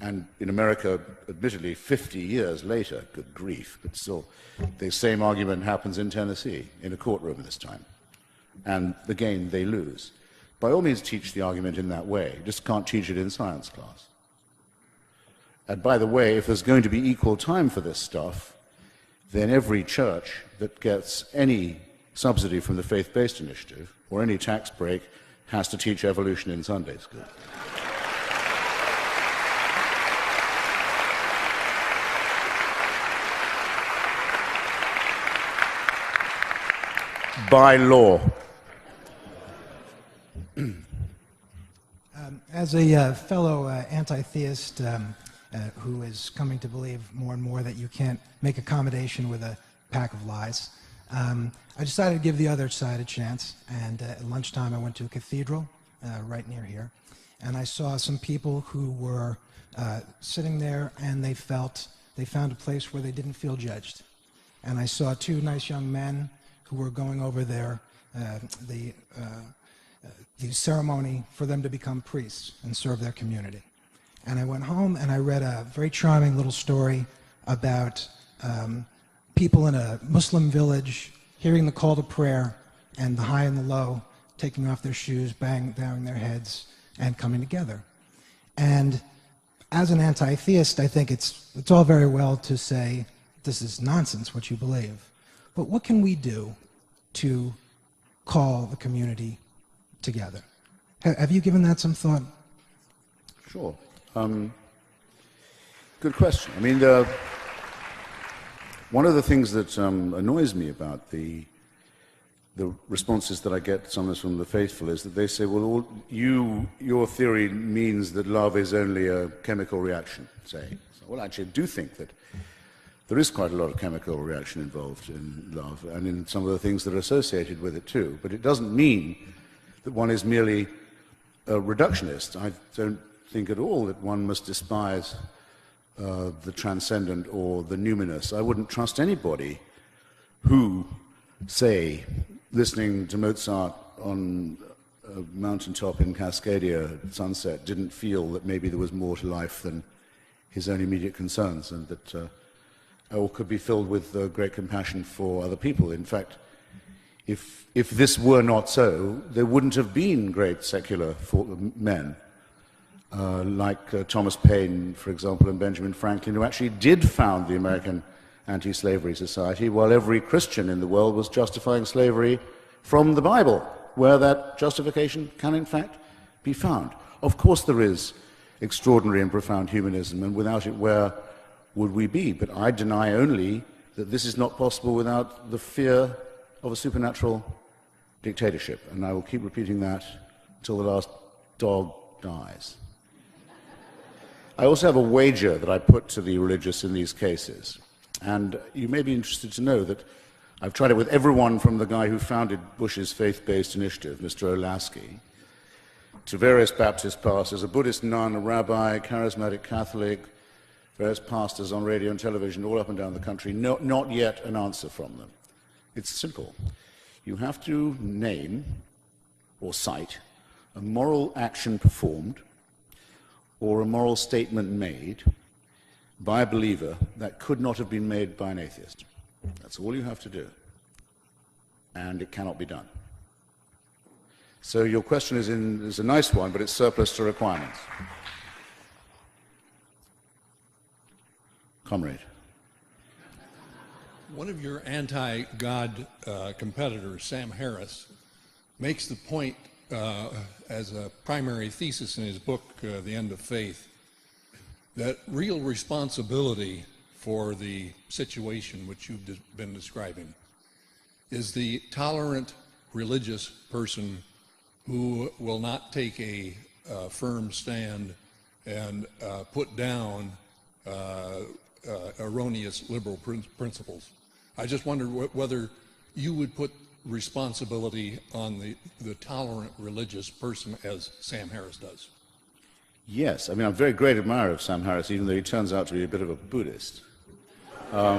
And in America, admittedly, 50 years later, good grief, but still, the same argument happens in Tennessee, in a courtroom this time. And again, they lose. By all means, teach the argument in that way. You just can't teach it in science class. And by the way, if there's going to be equal time for this stuff, then every church that gets any subsidy from the faith-based initiative, or any tax break, has to teach evolution in Sunday school. By law. As a fellow anti-theist who is coming to believe more and more that you can't make accommodation with a pack of lies, I decided to give the other side a chance. And at lunchtime, I went to a cathedral right near here, and I saw some people who were sitting there, and they found a place where they didn't feel judged. And I saw two nice young men who were going over the ceremony for them to become priests and serve their community. And I went home and I read a very charming little story about people in a Muslim village hearing the call to prayer, and the high and the low taking off their shoes, bowing their heads, and coming together. And as an anti-theist, I think it's all very well to say, this is nonsense, what you believe. But what can we do to call the community together? Have you given that some thought? Sure. Good question. I mean, one of the things that annoys me about the responses that I get sometimes from the faithful is that they say, well, your theory means that love is only a chemical reaction, say. So, well, actually, I do think that there is quite a lot of chemical reaction involved in love, and in some of the things that are associated with it too. But it doesn't mean that one is merely a reductionist. I don't think at all that one must despise the transcendent or the numinous. I wouldn't trust anybody who, say, listening to Mozart on a mountaintop in Cascadia at sunset, didn't feel that maybe there was more to life than his own immediate concerns, and that all could be filled with great compassion for other people. In fact, if this were not so, there wouldn't have been great secular men like Thomas Paine, for example, and Benjamin Franklin, who actually did found the American Anti-Slavery Society, while every Christian in the world was justifying slavery from the Bible, where that justification can in fact be found. Of course there is extraordinary and profound humanism, and without it, where would we be? But I deny only that this is not possible without the fear of a supernatural dictatorship, and I will keep repeating that until the last dog dies. I also have a wager that I put to the religious in these cases, and you may be interested to know that I've tried it with everyone from the guy who founded Bush's faith-based initiative, Mr. Olasky, to various Baptist pastors, a Buddhist nun, a rabbi, charismatic Catholic, various pastors on radio and television all up and down the country. Not yet an answer from them. It's simple. You have to name or cite a moral action performed or a moral statement made by a believer that could not have been made by an atheist. That's all you have to do. And it cannot be done. So your question is a nice one, but it's surplus to requirements. Comrade. One of your anti-God competitors, Sam Harris, makes the point as a primary thesis in his book, The End of Faith, that real responsibility for the situation which you've been describing is the tolerant religious person who will not take a firm stand and put down erroneous liberal principles. I just wondered whether you would put responsibility on the tolerant religious person as Sam Harris does. Yes, I mean, I'm a very great admirer of Sam Harris, even though he turns out to be a bit of a Buddhist. I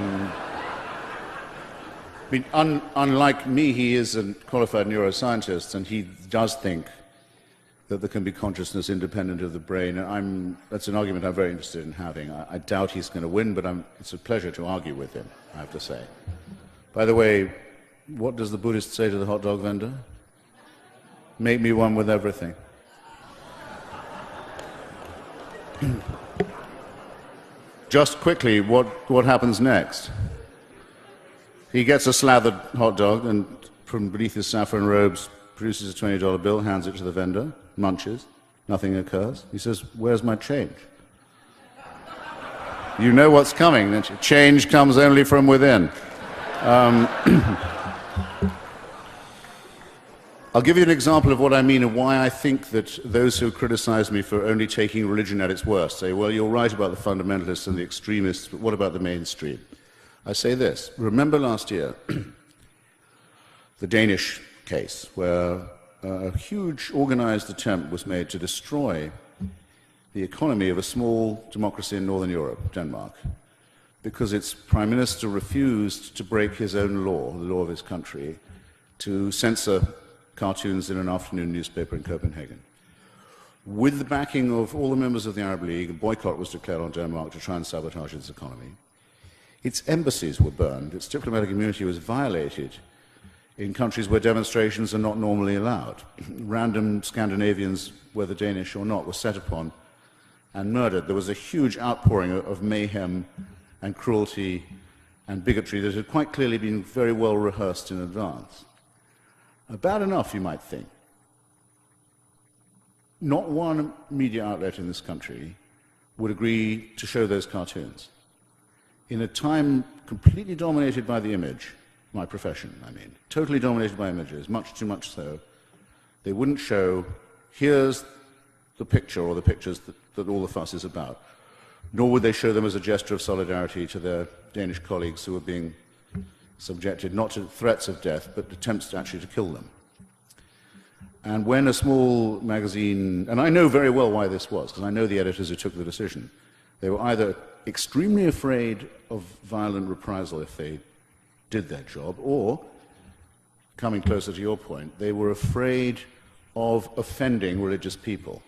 mean, unlike me, he is a qualified neuroscientist, and he does think that there can be consciousness independent of the brain, and that's an argument I'm very interested in having. I doubt he's going to win, but it's a pleasure to argue with him, I have to say. By the way, what does the Buddhist say to the hot dog vendor? Make me one with everything. Just quickly, what happens next? He gets a slathered hot dog and from beneath his saffron robes produces a $20 bill, hands it to the vendor, munches, nothing occurs. He says, "Where's my change?" You know what's coming, don't you? Change comes only from within. I'll give you an example of what I mean and why I think that those who criticize me for only taking religion at its worst say, well, you're right about the fundamentalists and the extremists, but what about the mainstream? I say this. Remember last year, the Danish case, where a huge organized attempt was made to destroy the economy of a small democracy in Northern Europe, Denmark, because its prime minister refused to break his own law, the law of his country, to censor cartoons in an afternoon newspaper in Copenhagen. With the backing of all the members of the Arab League, a boycott was declared on Denmark to try and sabotage its economy. Its embassies were burned, its diplomatic immunity was violated in countries where demonstrations are not normally allowed. Random Scandinavians, whether Danish or not, were set upon and murdered. There was a huge outpouring of mayhem and cruelty and bigotry that had quite clearly been very well rehearsed in advance. Bad enough, you might think. Not one media outlet in this country would agree to show those cartoons. In a time completely dominated by the image, my profession, I mean, totally dominated by images, much too much so, they wouldn't show, here's the picture or the pictures that all the fuss is about, nor would they show them as a gesture of solidarity to their Danish colleagues who were being subjected not to threats of death, but attempts actually to kill them. And when a small magazine, and I know very well why this was, because I know the editors who took the decision, they were either extremely afraid of violent reprisal if they did their job, or, coming closer to your point, they were afraid of offending religious people.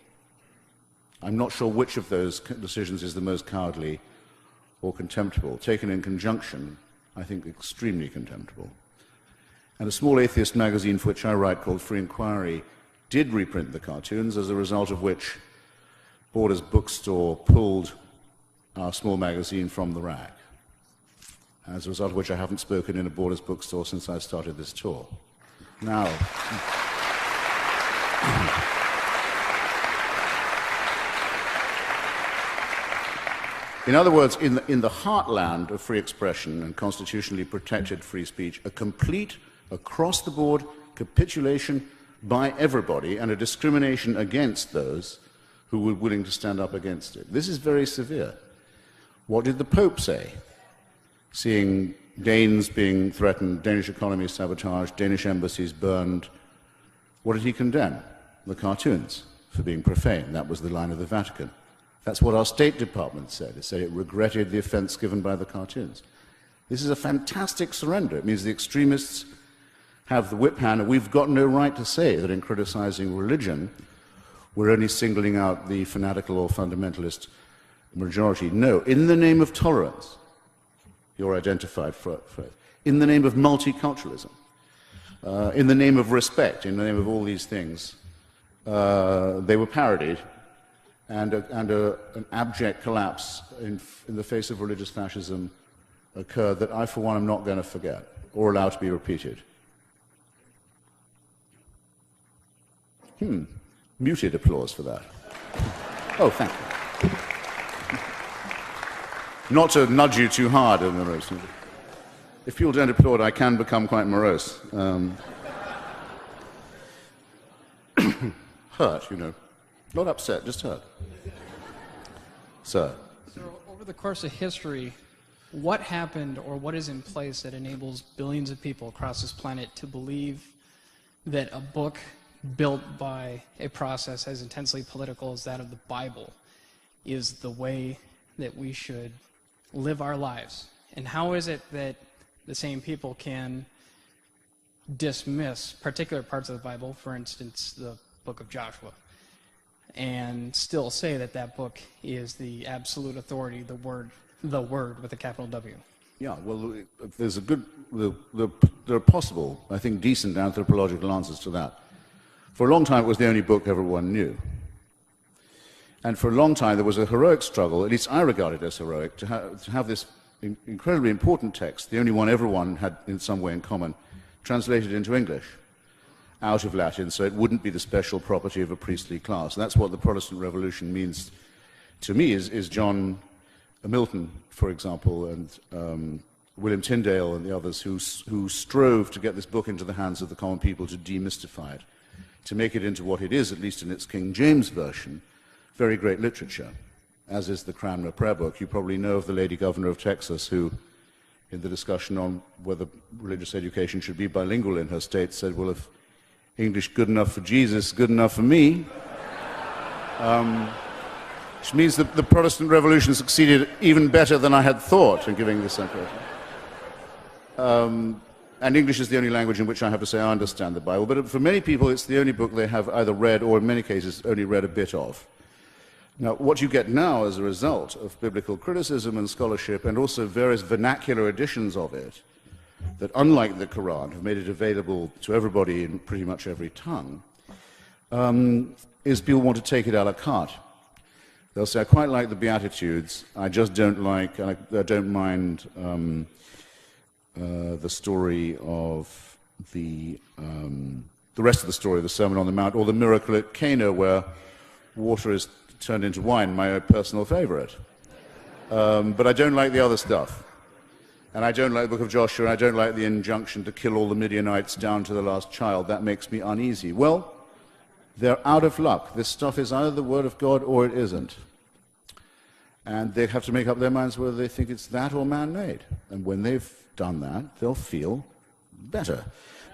I'm not sure which of those decisions is the most cowardly or contemptible. Taken in conjunction, I think extremely contemptible. And a small atheist magazine for which I write, called Free Inquiry, did reprint the cartoons, as a result of which Borders Bookstore pulled our small magazine from the rack. As a result of which I haven't spoken in a Borders Bookstore since I started this tour. Now, in other words, in the heartland of free expression and constitutionally protected free speech, a complete, across-the-board capitulation by everybody and a discrimination against those who were willing to stand up against it. This is very severe. What did the Pope say? Seeing Danes being threatened, Danish economy sabotaged, Danish embassies burned, what did he condemn? The cartoons for being profane. That was the line of the Vatican. That's what our State Department said. It said it regretted the offense given by the cartoons. This is a fantastic surrender. It means the extremists have the whip hand, and we've got no right to say that in criticizing religion, we're only singling out the fanatical or fundamentalist majority. No, in the name of tolerance, your identified phrase, in the name of multiculturalism, in the name of respect, in the name of all these things, they were parodied. And an abject collapse in the face of religious fascism occurred that I, for one, am not going to forget or allow to be repeated. Muted applause for that. Oh, thank you. Not to nudge you too hard, if people don't applaud, I can become quite morose. Hurt, you know. Not upset, just hurt. Sir. So, over the course of history, what happened or what is in place that enables billions of people across this planet to believe that a book built by a process as intensely political as that of the Bible is the way that we should live our lives? And how is it that the same people can dismiss particular parts of the Bible, for instance, the book of Joshua, and still say that that book is the absolute authority, the word with a capital W? Yeah, well, there's a good, there are possible, I think, decent anthropological answers to that. For a long time, it was the only book everyone knew. And for a long time, there was a heroic struggle, at least I regard it as heroic, to have this incredibly important text, the only one everyone had in some way in common, translated into English, out of Latin, so it wouldn't be the special property of a priestly class. And that's what the Protestant Revolution means to me, is John Milton, for example, and William Tyndale and the others who strove to get this book into the hands of the common people to demystify it. to make it into what it is, at least in its King James version, very great literature, as is the Cranmer Prayer Book. You probably know of the lady governor of Texas who, in the discussion on whether religious education should be bilingual in her state, said, well, if English good enough for Jesus, good enough for me. Which means that the Protestant Revolution succeeded even better than I had thought in giving this impression. And English is the only language in which I have to say I understand the Bible, but for many people it's the only book they have either read or in many cases only read a bit of. Now, what you get now as a result of biblical criticism and scholarship and also various vernacular editions of it, that unlike the Quran have made it available to everybody in pretty much every tongue, is people want to take it a la carte. They'll say, I quite like the Beatitudes, I just don't like, I don't mind the story of the rest of the story of the Sermon on the Mount, or the miracle at Cana where water is turned into wine, my personal favorite. But I don't like the other stuff. And I don't like the book of Joshua, and I don't like the injunction to kill all the Midianites down to the last child. That makes me uneasy. Well, they're out of luck. This stuff is either the Word of God or it isn't. And they have to make up their minds whether they think it's that or man-made. And when they've done that, they'll feel better.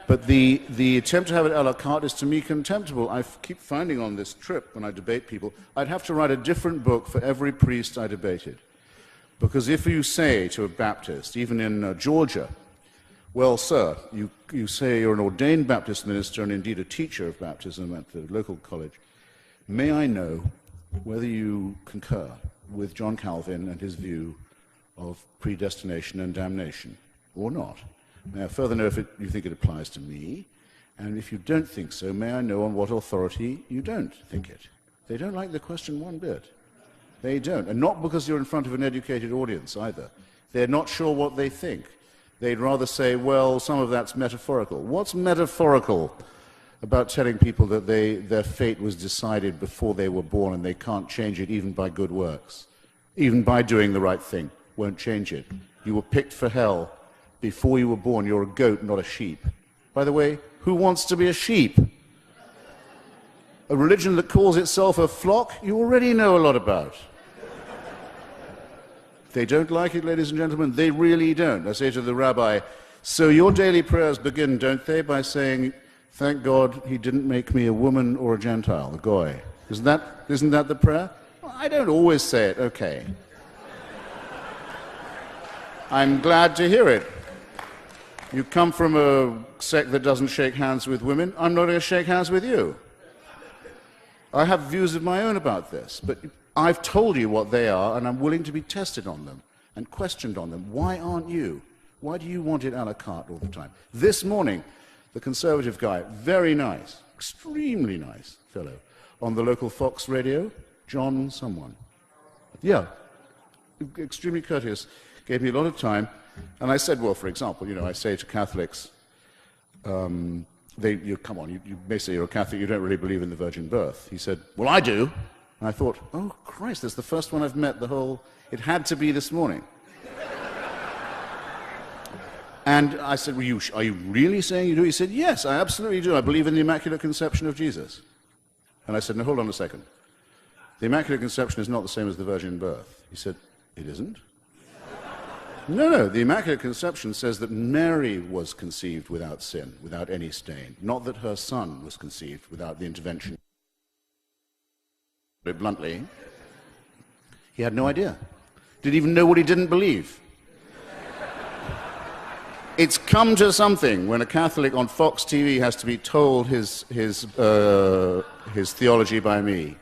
But the attempt to have it a la carte is to me contemptible. I keep finding on this trip, when I debate people, I'd have to write a different book for every priest I debated. Because if you say to a Baptist, even in Georgia, well, sir, you say you're an ordained Baptist minister and indeed a teacher of baptism at the local college, may I know whether you concur with John Calvin and his view of predestination and damnation or not? May I further know if you think it applies to me, and if you don't think so, may I know on what authority you don't think it? They don't like the question one bit. They don't, and not because you're in front of an educated audience either. They're not sure what they think. They'd rather say, well, some of that's metaphorical. What's metaphorical about telling people that their fate was decided before they were born and they can't change it even by good works? Even by doing the right thing, won't change it. You were picked for hell before you were born. You're a goat, not a sheep. By the way, who wants to be a sheep? A religion that calls itself a flock, you already know a lot about. They don't like it, ladies and gentlemen. They really don't. I say to the rabbi, so your daily prayers begin, don't they, by saying, thank God he didn't make me a woman or a Gentile, a goy. Isn't that the prayer? Well, I don't always say it. Okay. I'm glad to hear it. You come from a sect that doesn't shake hands with women. I'm not going to shake hands with you. I have views of my own about this, but I've told you what they are, and I'm willing to be tested on them and questioned on them. Why aren't you? Why do you want it a la carte all the time? This morning, the Conservative guy, very nice, extremely nice fellow, on the local Fox radio, John someone. Yeah, extremely courteous, gave me a lot of time, and I said, well, for example, I say to Catholics, come on, you may say you're a Catholic, you don't really believe in the virgin birth. He said, well, I do. And I thought, oh, Christ, that's the first one I've met it had to be this morning. And I said, well, are you really saying you do? He said, yes, I absolutely do. I believe in the Immaculate Conception of Jesus. And I said, no, hold on a second. The Immaculate Conception is not the same as the virgin birth. He said, it isn't? No, the Immaculate Conception says that Mary was conceived without sin, without any stain, not that her son was conceived without the intervention. But bluntly, he had no idea. Didn't even know what he didn't believe. It's come to something when a Catholic on Fox TV has to be told his theology by me.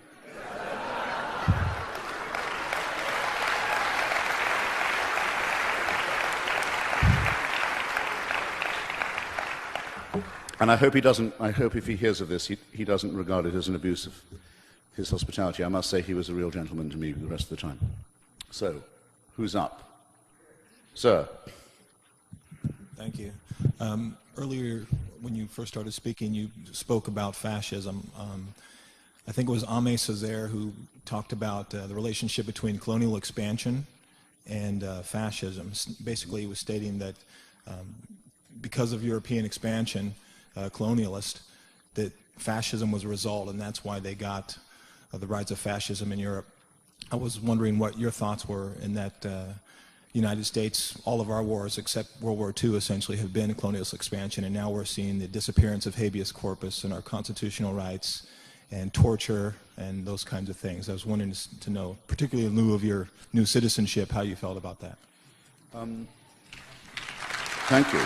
And I hope if he hears of this, he doesn't regard it as an abuse of his hospitality. I must say he was a real gentleman to me the rest of the time. So, who's up? Sir. Thank you. Earlier, when you first started speaking, you spoke about fascism. I think it was Aimé Césaire who talked about the relationship between colonial expansion and fascism. Basically, he was stating that because of European expansion, colonialist, that fascism was a result, and that's why they got the rise of fascism in Europe. I was wondering what your thoughts were in that United States, all of our wars except World War II essentially have been colonialist expansion, and now we're seeing the disappearance of habeas corpus and our constitutional rights and torture and those kinds of things. I was wondering to know, particularly in lieu of your new citizenship, how you felt about that. Thank you.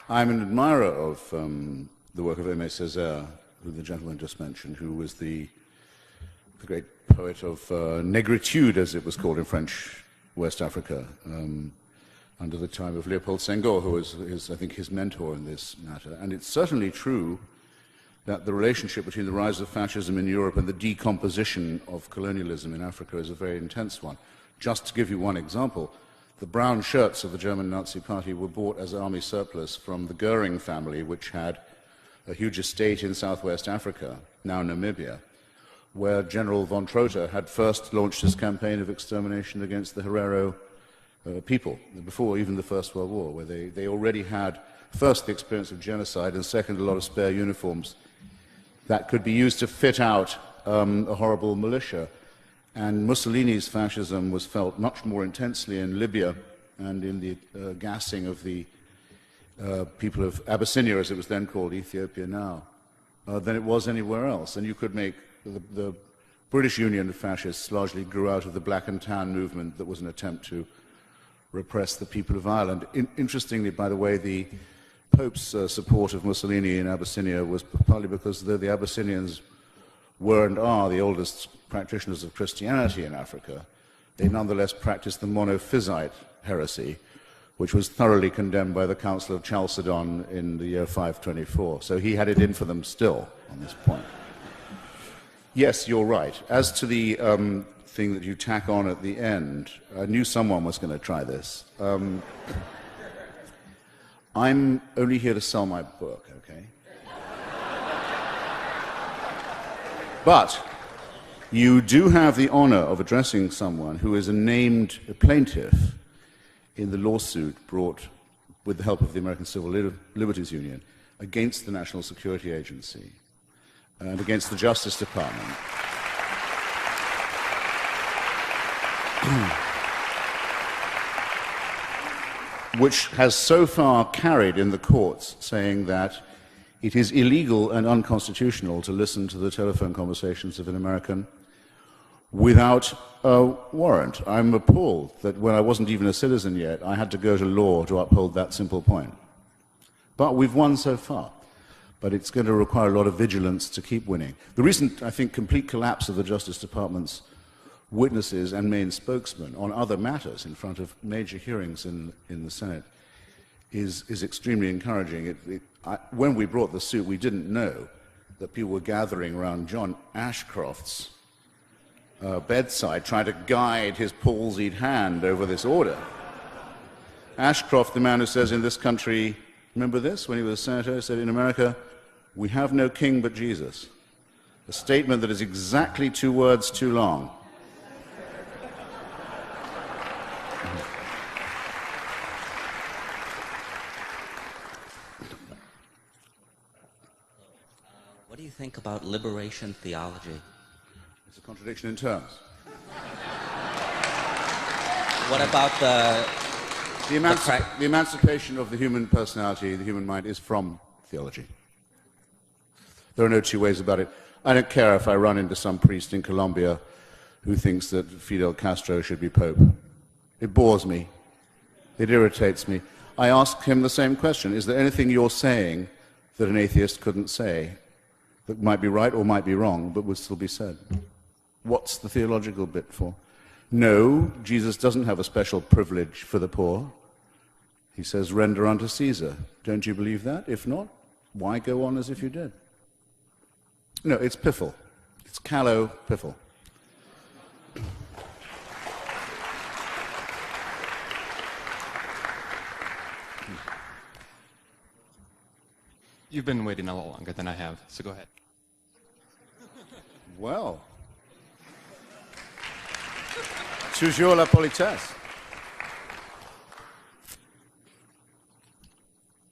I'm an admirer of the work of Aimé Césaire, who the gentleman just mentioned, who was the great poet of negritude, as it was called in French West Africa, under the time of Léopold Senghor, who was, I think, his mentor in this matter. And it's certainly true that the relationship between the rise of fascism in Europe and the decomposition of colonialism in Africa is a very intense one. Just to give you one example, the brown shirts of the German Nazi Party were bought as army surplus from the Goering family, which had a huge estate in southwest Africa, now Namibia, where General von Trotha had first launched his campaign of extermination against the Herero people, before even the First World War, where they already had, first, the experience of genocide, and second, a lot of spare uniforms that could be used to fit out a horrible militia. And Mussolini's fascism was felt much more intensely in Libya and in the gassing of the people of Abyssinia, as it was then called, Ethiopia now, than it was anywhere else. And you could make the British Union of Fascists largely grew out of the Black and Tan movement that was an attempt to repress the people of Ireland. Interestingly, by the way, the Pope's support of Mussolini in Abyssinia was partly because the Abyssinians were and are the oldest practitioners of Christianity in Africa. They nonetheless practiced the Monophysite heresy, which was thoroughly condemned by the Council of Chalcedon in the year 524. So he had it in for them still on this point. Yes, you're right. As to the thing that you tack on at the end, I knew someone was going to try this. I'm only here to sell my book, okay? But you do have the honor of addressing someone who is a named plaintiff in the lawsuit brought with the help of the American Civil Liberties Union against the National Security Agency and against the Justice Department. Which has so far carried in the courts saying that it is illegal and unconstitutional to listen to the telephone conversations of an American without a warrant. I'm appalled that when I wasn't even a citizen yet, I had to go to law to uphold that simple point. But we've won so far. But it's going to require a lot of vigilance to keep winning. The recent, I think, complete collapse of the Justice Department's witnesses and main spokesman on other matters in front of major hearings in the Senate is extremely encouraging. When we brought the suit, we didn't know that people were gathering around John Ashcroft's bedside trying to guide his palsied hand over this order. Ashcroft, the man who says in this country, remember this, when he was a senator, he said, in America, we have no king but Jesus. A statement that is exactly 2 words too long. What do you think about liberation theology? It's a contradiction in terms. What about the emancipation of the human personality, the human mind, is from theology. There are no two ways about it. I don't care if I run into some priest in Colombia who thinks that Fidel Castro should be Pope. It bores me. It irritates me. I ask him the same question. Is there anything you're saying that an atheist couldn't say, that might be right or might be wrong, but would still be said? What's the theological bit for? No, Jesus doesn't have a special privilege for the poor. He says, render unto Caesar. Don't you believe that? If not, why go on as if you did? No, it's piffle. It's callow piffle. You've been waiting a lot longer than I have, so go ahead. Well, toujours la politesse.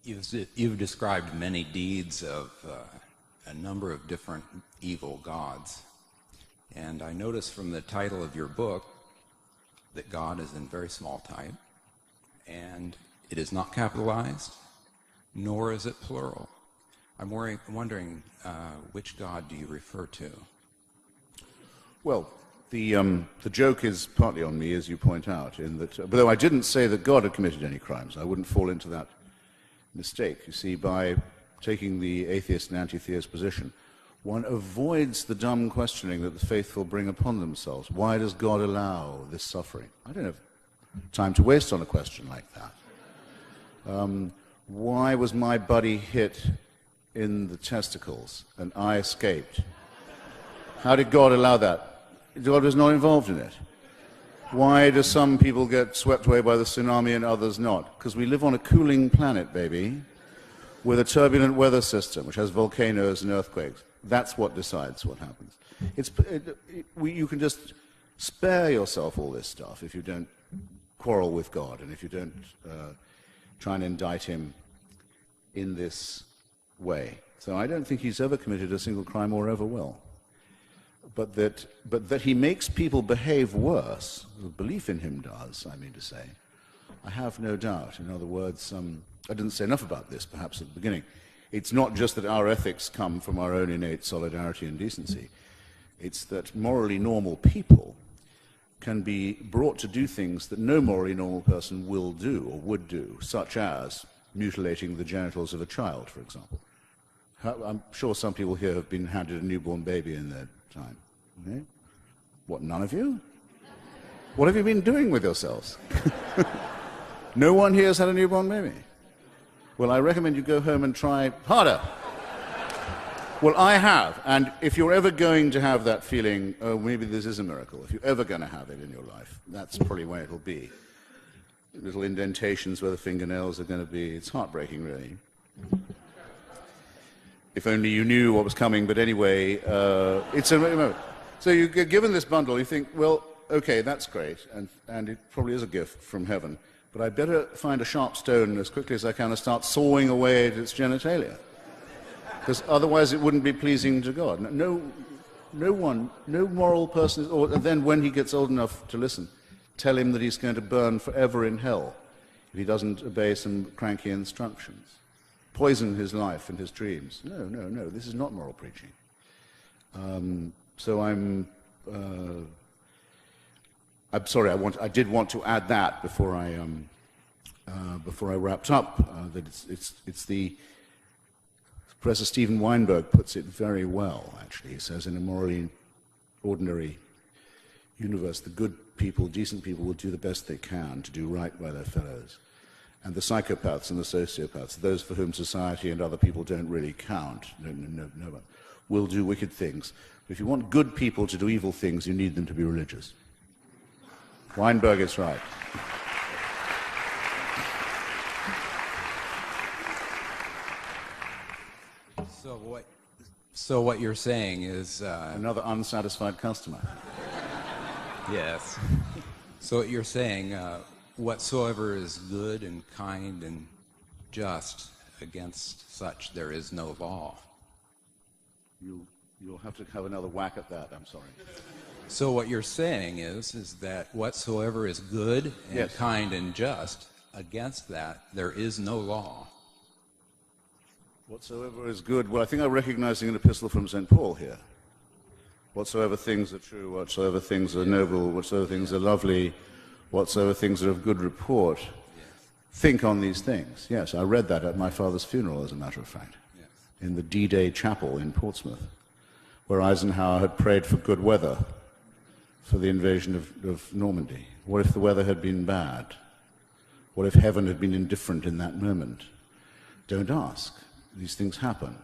You've described many deeds of a number of different evil gods. And I notice from the title of your book that God is in very small type, and it is not capitalized, nor is it plural. I'm wondering which God do you refer to? Well, the joke is partly on me, as you point out, in that, though I didn't say that God had committed any crimes, I wouldn't fall into that mistake. You see, by taking the atheist and anti-theist position, one avoids the dumb questioning that the faithful bring upon themselves. Why does God allow this suffering? I don't have time to waste on a question like that. Why was my buddy hit in the testicles and I escaped? How did God allow that? God was not involved in it. Why do some people get swept away by the tsunami and others not? Because we live on a cooling planet, baby, with a turbulent weather system which has volcanoes and earthquakes. That's what decides what happens. You can just spare yourself all this stuff if you don't quarrel with God and if you don't try and indict him in this way. So I don't think he's ever committed a single crime or ever will. But that he makes people behave worse, the belief in him does, I mean to say, I have no doubt. In other words, I didn't say enough about this, perhaps, at the beginning. It's not just that our ethics come from our own innate solidarity and decency. It's that morally normal people can be brought to do things that no morally normal person will do or would do, such as mutilating the genitals of a child, for example. I'm sure some people here have been handed a newborn baby in their time. Okay? What, none of you? What have you been doing with yourselves? No one here has had a newborn baby? Well, I recommend you go home and try harder. Well, I have, and if you're ever going to have that feeling, oh, maybe this is a miracle, if you're ever going to have it in your life, that's probably where it'll be. Little indentations where the fingernails are going to be. It's heartbreaking, really. If only you knew what was coming, but anyway, it's a moment. So you get given this bundle, you think, well, okay, that's great, and it probably is a gift from heaven, but I'd better find a sharp stone as quickly as I can and start sawing away at its genitalia, because otherwise it wouldn't be pleasing to God. No moral person, or then when he gets old enough to listen, tell him that he's going to burn forever in hell if he doesn't obey some cranky instructions. Poison his life and his dreams. No, this is not moral preaching. So I'm sorry. I did want to add that before I wrapped up. That it's the Professor Stephen Weinberg puts it very well. Actually, he says in a morally ordinary universe, the good people, decent people, will do the best they can to do right by their fellows. And the psychopaths and the sociopaths, those for whom society and other people don't really count, will do wicked things. But if you want good people to do evil things, you need them to be religious. Weinberg is right. So what you're saying is... another unsatisfied customer. Yes. So what you're saying... whatsoever is good and kind and just, against such there is no law. You'll have to have another whack at that, I'm sorry. So what you're saying is that whatsoever is good and yes. kind and just, against that there is no law. Whatsoever is good, well, I think I'm recognizing an epistle from St. Paul here. Whatsoever things are true, whatsoever things are noble, whatsoever things are lovely, whatsoever things are of good report, yes. Think on these things. Yes, I read that at my father's funeral, as a matter of fact, yes. In the D-Day chapel in Portsmouth, where Eisenhower had prayed for good weather for the invasion of Normandy. What if the weather had been bad? What if heaven had been indifferent in that moment? Don't ask. These things happen.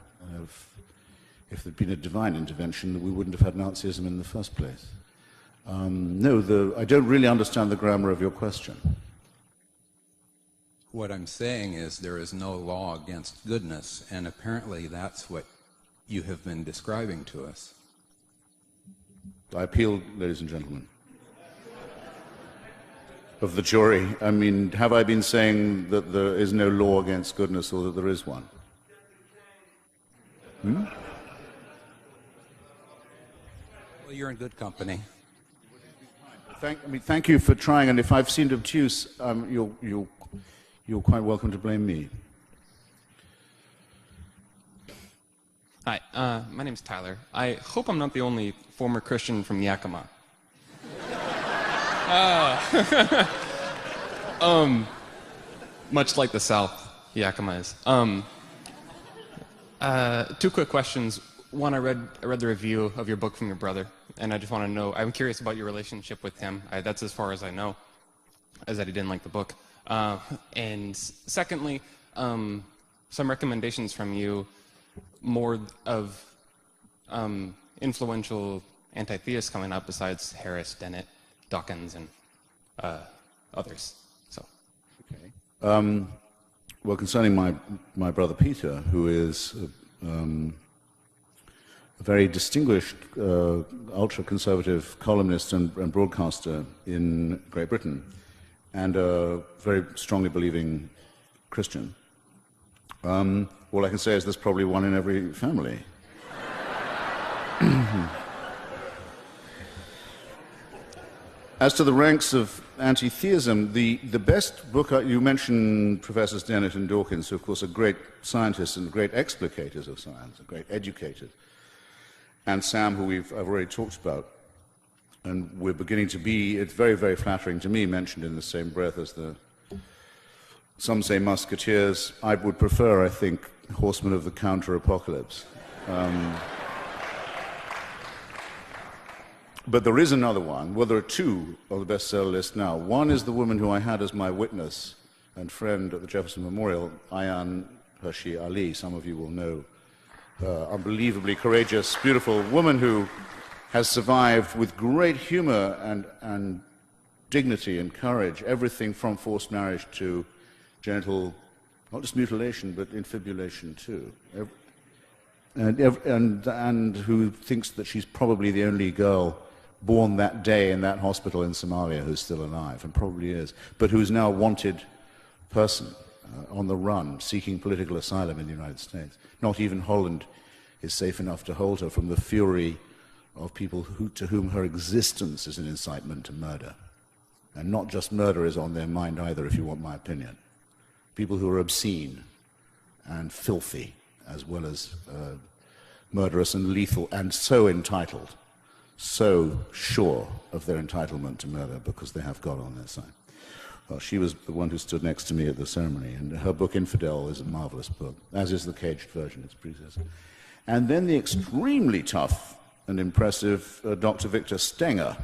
If there'd been a divine intervention, we wouldn't have had Nazism in the first place. No, I don't really understand the grammar of your question. What I'm saying is there is no law against goodness, and apparently that's what you have been describing to us. I appeal, ladies and gentlemen. of the jury. I mean, have I been saying that there is no law against goodness or that there is one? Hmm? Well, you're in good company. Thank you for trying, and if I've seemed obtuse, you're quite welcome to blame me. Hi, my name's Tyler. I hope I'm not the only former Christian from Yakima. Much like the South, Yakima is. Two quick questions. One, I read the review of your book from your brother, and I just want to know, I'm curious about your relationship with him. That's as far as I know, as that he didn't like the book. And secondly, some recommendations from you, more of influential anti-theists coming up besides Harris, Dennett, Dawkins, and others. So. Okay. Well, concerning my brother Peter, who is a very distinguished ultra-conservative columnist and broadcaster in Great Britain, and a very strongly believing Christian. All I can say is there's probably one in every family. As to the ranks of anti-theism, the best book, you mentioned Professors Dennett and Dawkins, who of course are great scientists and great explicators of science, and great educators, and Sam, who I've already talked about, and we're beginning to be, it's very, very flattering to me, mentioned in the same breath as some say musketeers. I would prefer, I think, horsemen of the counter-apocalypse. But there is another one. Well, there are two on the bestseller list now. One is the woman who I had as my witness and friend at the Jefferson Memorial, Ayan Hershey Ali. Some of you will know. Unbelievably courageous, beautiful woman who has survived with great humor and dignity and courage everything from forced marriage to genital, not just mutilation, but infibulation too. And who thinks that she's probably the only girl born that day in that hospital in Somalia who's still alive, and probably is, but who's now a wanted person on the run, seeking political asylum in the United States. Not even Holland is safe enough to hold her from the fury of people to whom her existence is an incitement to murder. And not just murder is on their mind either, if you want my opinion. People who are obscene and filthy, as well as murderous and lethal, and so entitled, so sure of their entitlement to murder because they have God on their side. Well, she was the one who stood next to me at the ceremony, and her book, Infidel, is a marvelous book, as is the caged version, its predecessor. And then the extremely tough and impressive Dr. Victor Stenger,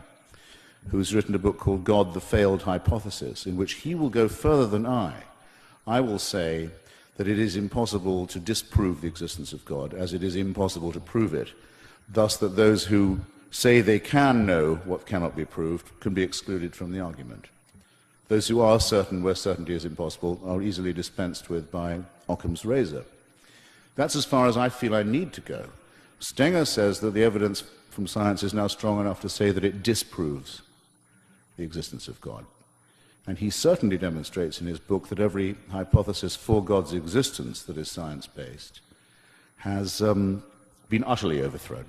who's written a book called God, the Failed Hypothesis, in which he will go further than I. I will say that it is impossible to disprove the existence of God, as it is impossible to prove it, thus that those who say they can know what cannot be proved can be excluded from the argument. Those who are certain where certainty is impossible are easily dispensed with by Occam's razor. That's as far as I feel I need to go. Stenger says that the evidence from science is now strong enough to say that it disproves the existence of God. And he certainly demonstrates in his book that every hypothesis for God's existence that is science-based has been utterly overthrown.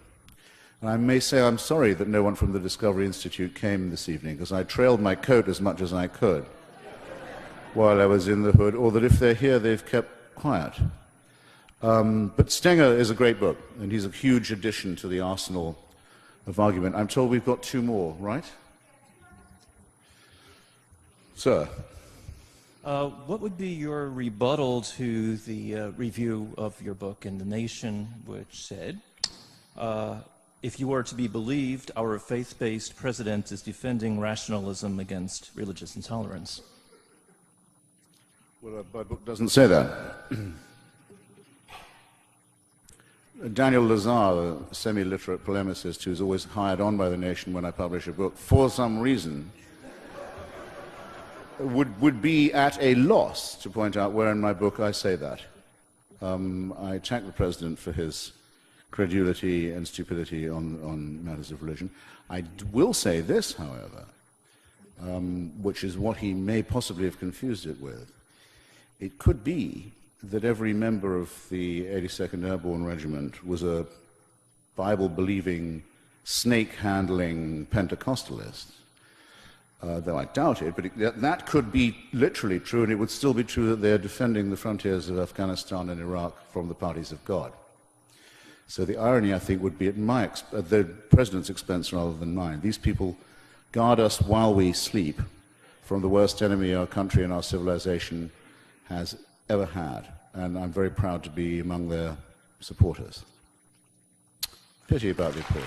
And I may say I'm sorry that no one from the Discovery Institute came this evening, because I trailed my coat as much as I could while I was in the hood, or that if they're here, they've kept quiet. But Stenger is a great book, and he's a huge addition to the arsenal of argument. I'm told we've got two more, right? Sir. What would be your rebuttal to the review of your book in The Nation, which said, if you are to be believed, our faith-based president is defending rationalism against religious intolerance? Well, my book doesn't say that. Daniel Lazar, a semi-literate polemicist who's always hired on by The Nation when I publish a book, for some reason, would be at a loss to point out where in my book I say that. I attack the president for his credulity and stupidity on matters of religion. I will say this, however. which is what he may possibly have confused it with. It could be that every member of the 82nd Airborne Regiment was a Bible-believing, snake-handling Pentecostalist. Though I doubt it, but that could be literally true, and it would still be true that they're defending the frontiers of Afghanistan and Iraq from the parties of God. So the irony, I think, would be at the president's expense rather than mine. These people guard us while we sleep from the worst enemy our country and our civilization has ever had, and I'm very proud to be among their supporters. Pity about the applause.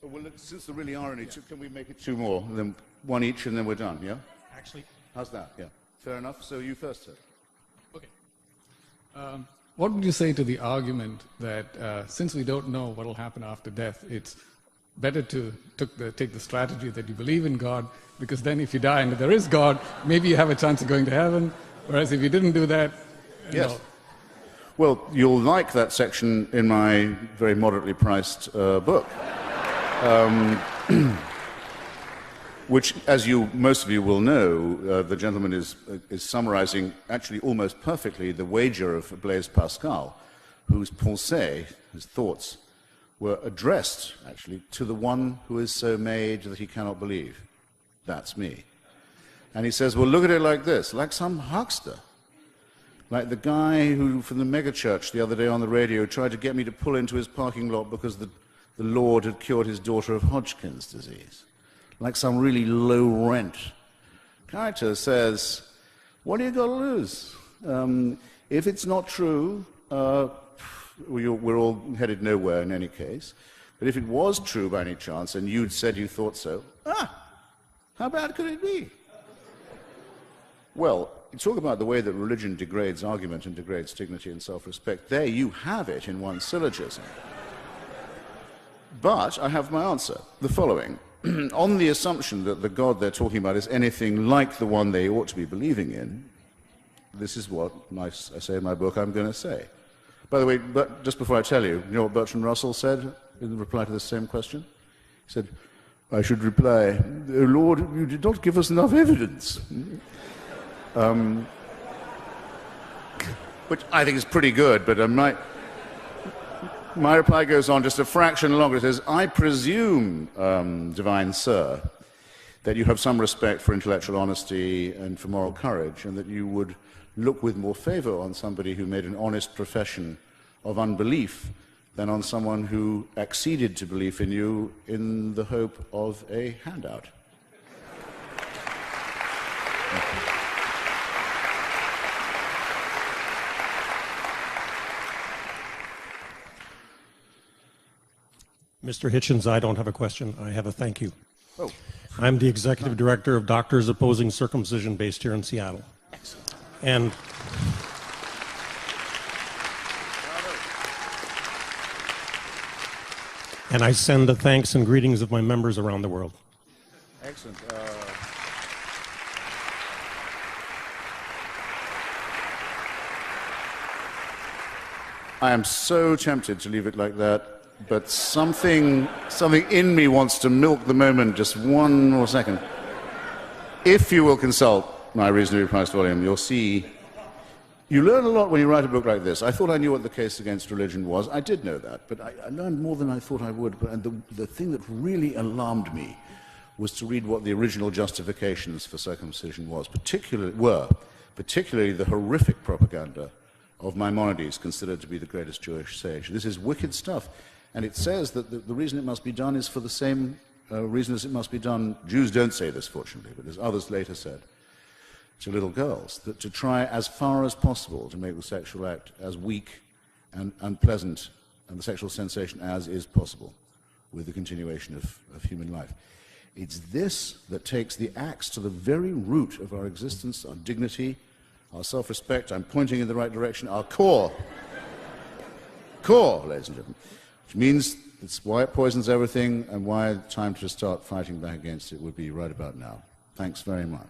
Well, since there really are only two, can we make it two more? Then one each, and then we're done, yeah? Actually. How's that? Yeah. Fair enough. So you first, sir. Okay. What would you say to the argument that since we don't know what will happen after death, it's better to take the strategy that you believe in God, because then if you die and there is God, maybe you have a chance of going to heaven, whereas if you didn't do that, yes. No. Well, you'll like that section in my very moderately priced book. Which, as most of you will know, the gentleman is summarizing actually almost perfectly the wager of Blaise Pascal, whose pensées, his thoughts, were addressed actually to the one who is so made that he cannot believe. That's me. And he says, well, look at it like this, like some huckster. Like the guy who, from the megachurch the other day on the radio, tried to get me to pull into his parking lot because the Lord had cured his daughter of Hodgkin's disease. Like some really low-rent character says, what do you got to lose? If it's not true, we're all headed nowhere in any case. But if it was true by any chance, and you'd said you thought so, how bad could it be? Well, you talk about the way that religion degrades argument and degrades dignity and self-respect. There you have it in one syllogism. But I have my answer, the following. On the assumption that the God they're talking about is anything like the one they ought to be believing in, this is what I say in my book I'm going to say. By the way, but just before I tell you, you know what Bertrand Russell said in reply to the same question? He said, I should reply, oh Lord, you did not give us enough evidence. Which I think is pretty good, but my reply goes on just a fraction longer. It says, I presume, divine sir, that you have some respect for intellectual honesty and for moral courage, and that you would look with more favor on somebody who made an honest profession of unbelief than on someone who acceded to belief in you in the hope of a handout. Mr. Hitchens, I don't have a question. I have a thank you. Oh. I'm the executive director of Doctors Opposing Circumcision based here in Seattle. Excellent. And I send the thanks and greetings of my members around the world. Excellent. I am so tempted to leave it like that. But something in me wants to milk the moment just one more second. If you will consult my reasonably priced volume, you'll see you learn a lot when you write a book like this. I thought I knew what the case against religion was. I did know that, but I learned more than I thought I would. And the thing that really alarmed me was to read what the original justifications for circumcision particularly the horrific propaganda of Maimonides, considered to be the greatest Jewish sage. This is wicked stuff. And it says that the reason it must be done is for the same reason as it must be done. Jews don't say this, fortunately, but as others later said, to little girls, that to try as far as possible to make the sexual act as weak and unpleasant and the sexual sensation as is possible with the continuation of human life. It's this that takes the axe to the very root of our existence, our dignity, our self-respect. I'm pointing in the right direction, our core, ladies and gentlemen. Which means it's why it poisons everything and why the time to start fighting back against it would be right about now. Thanks very much.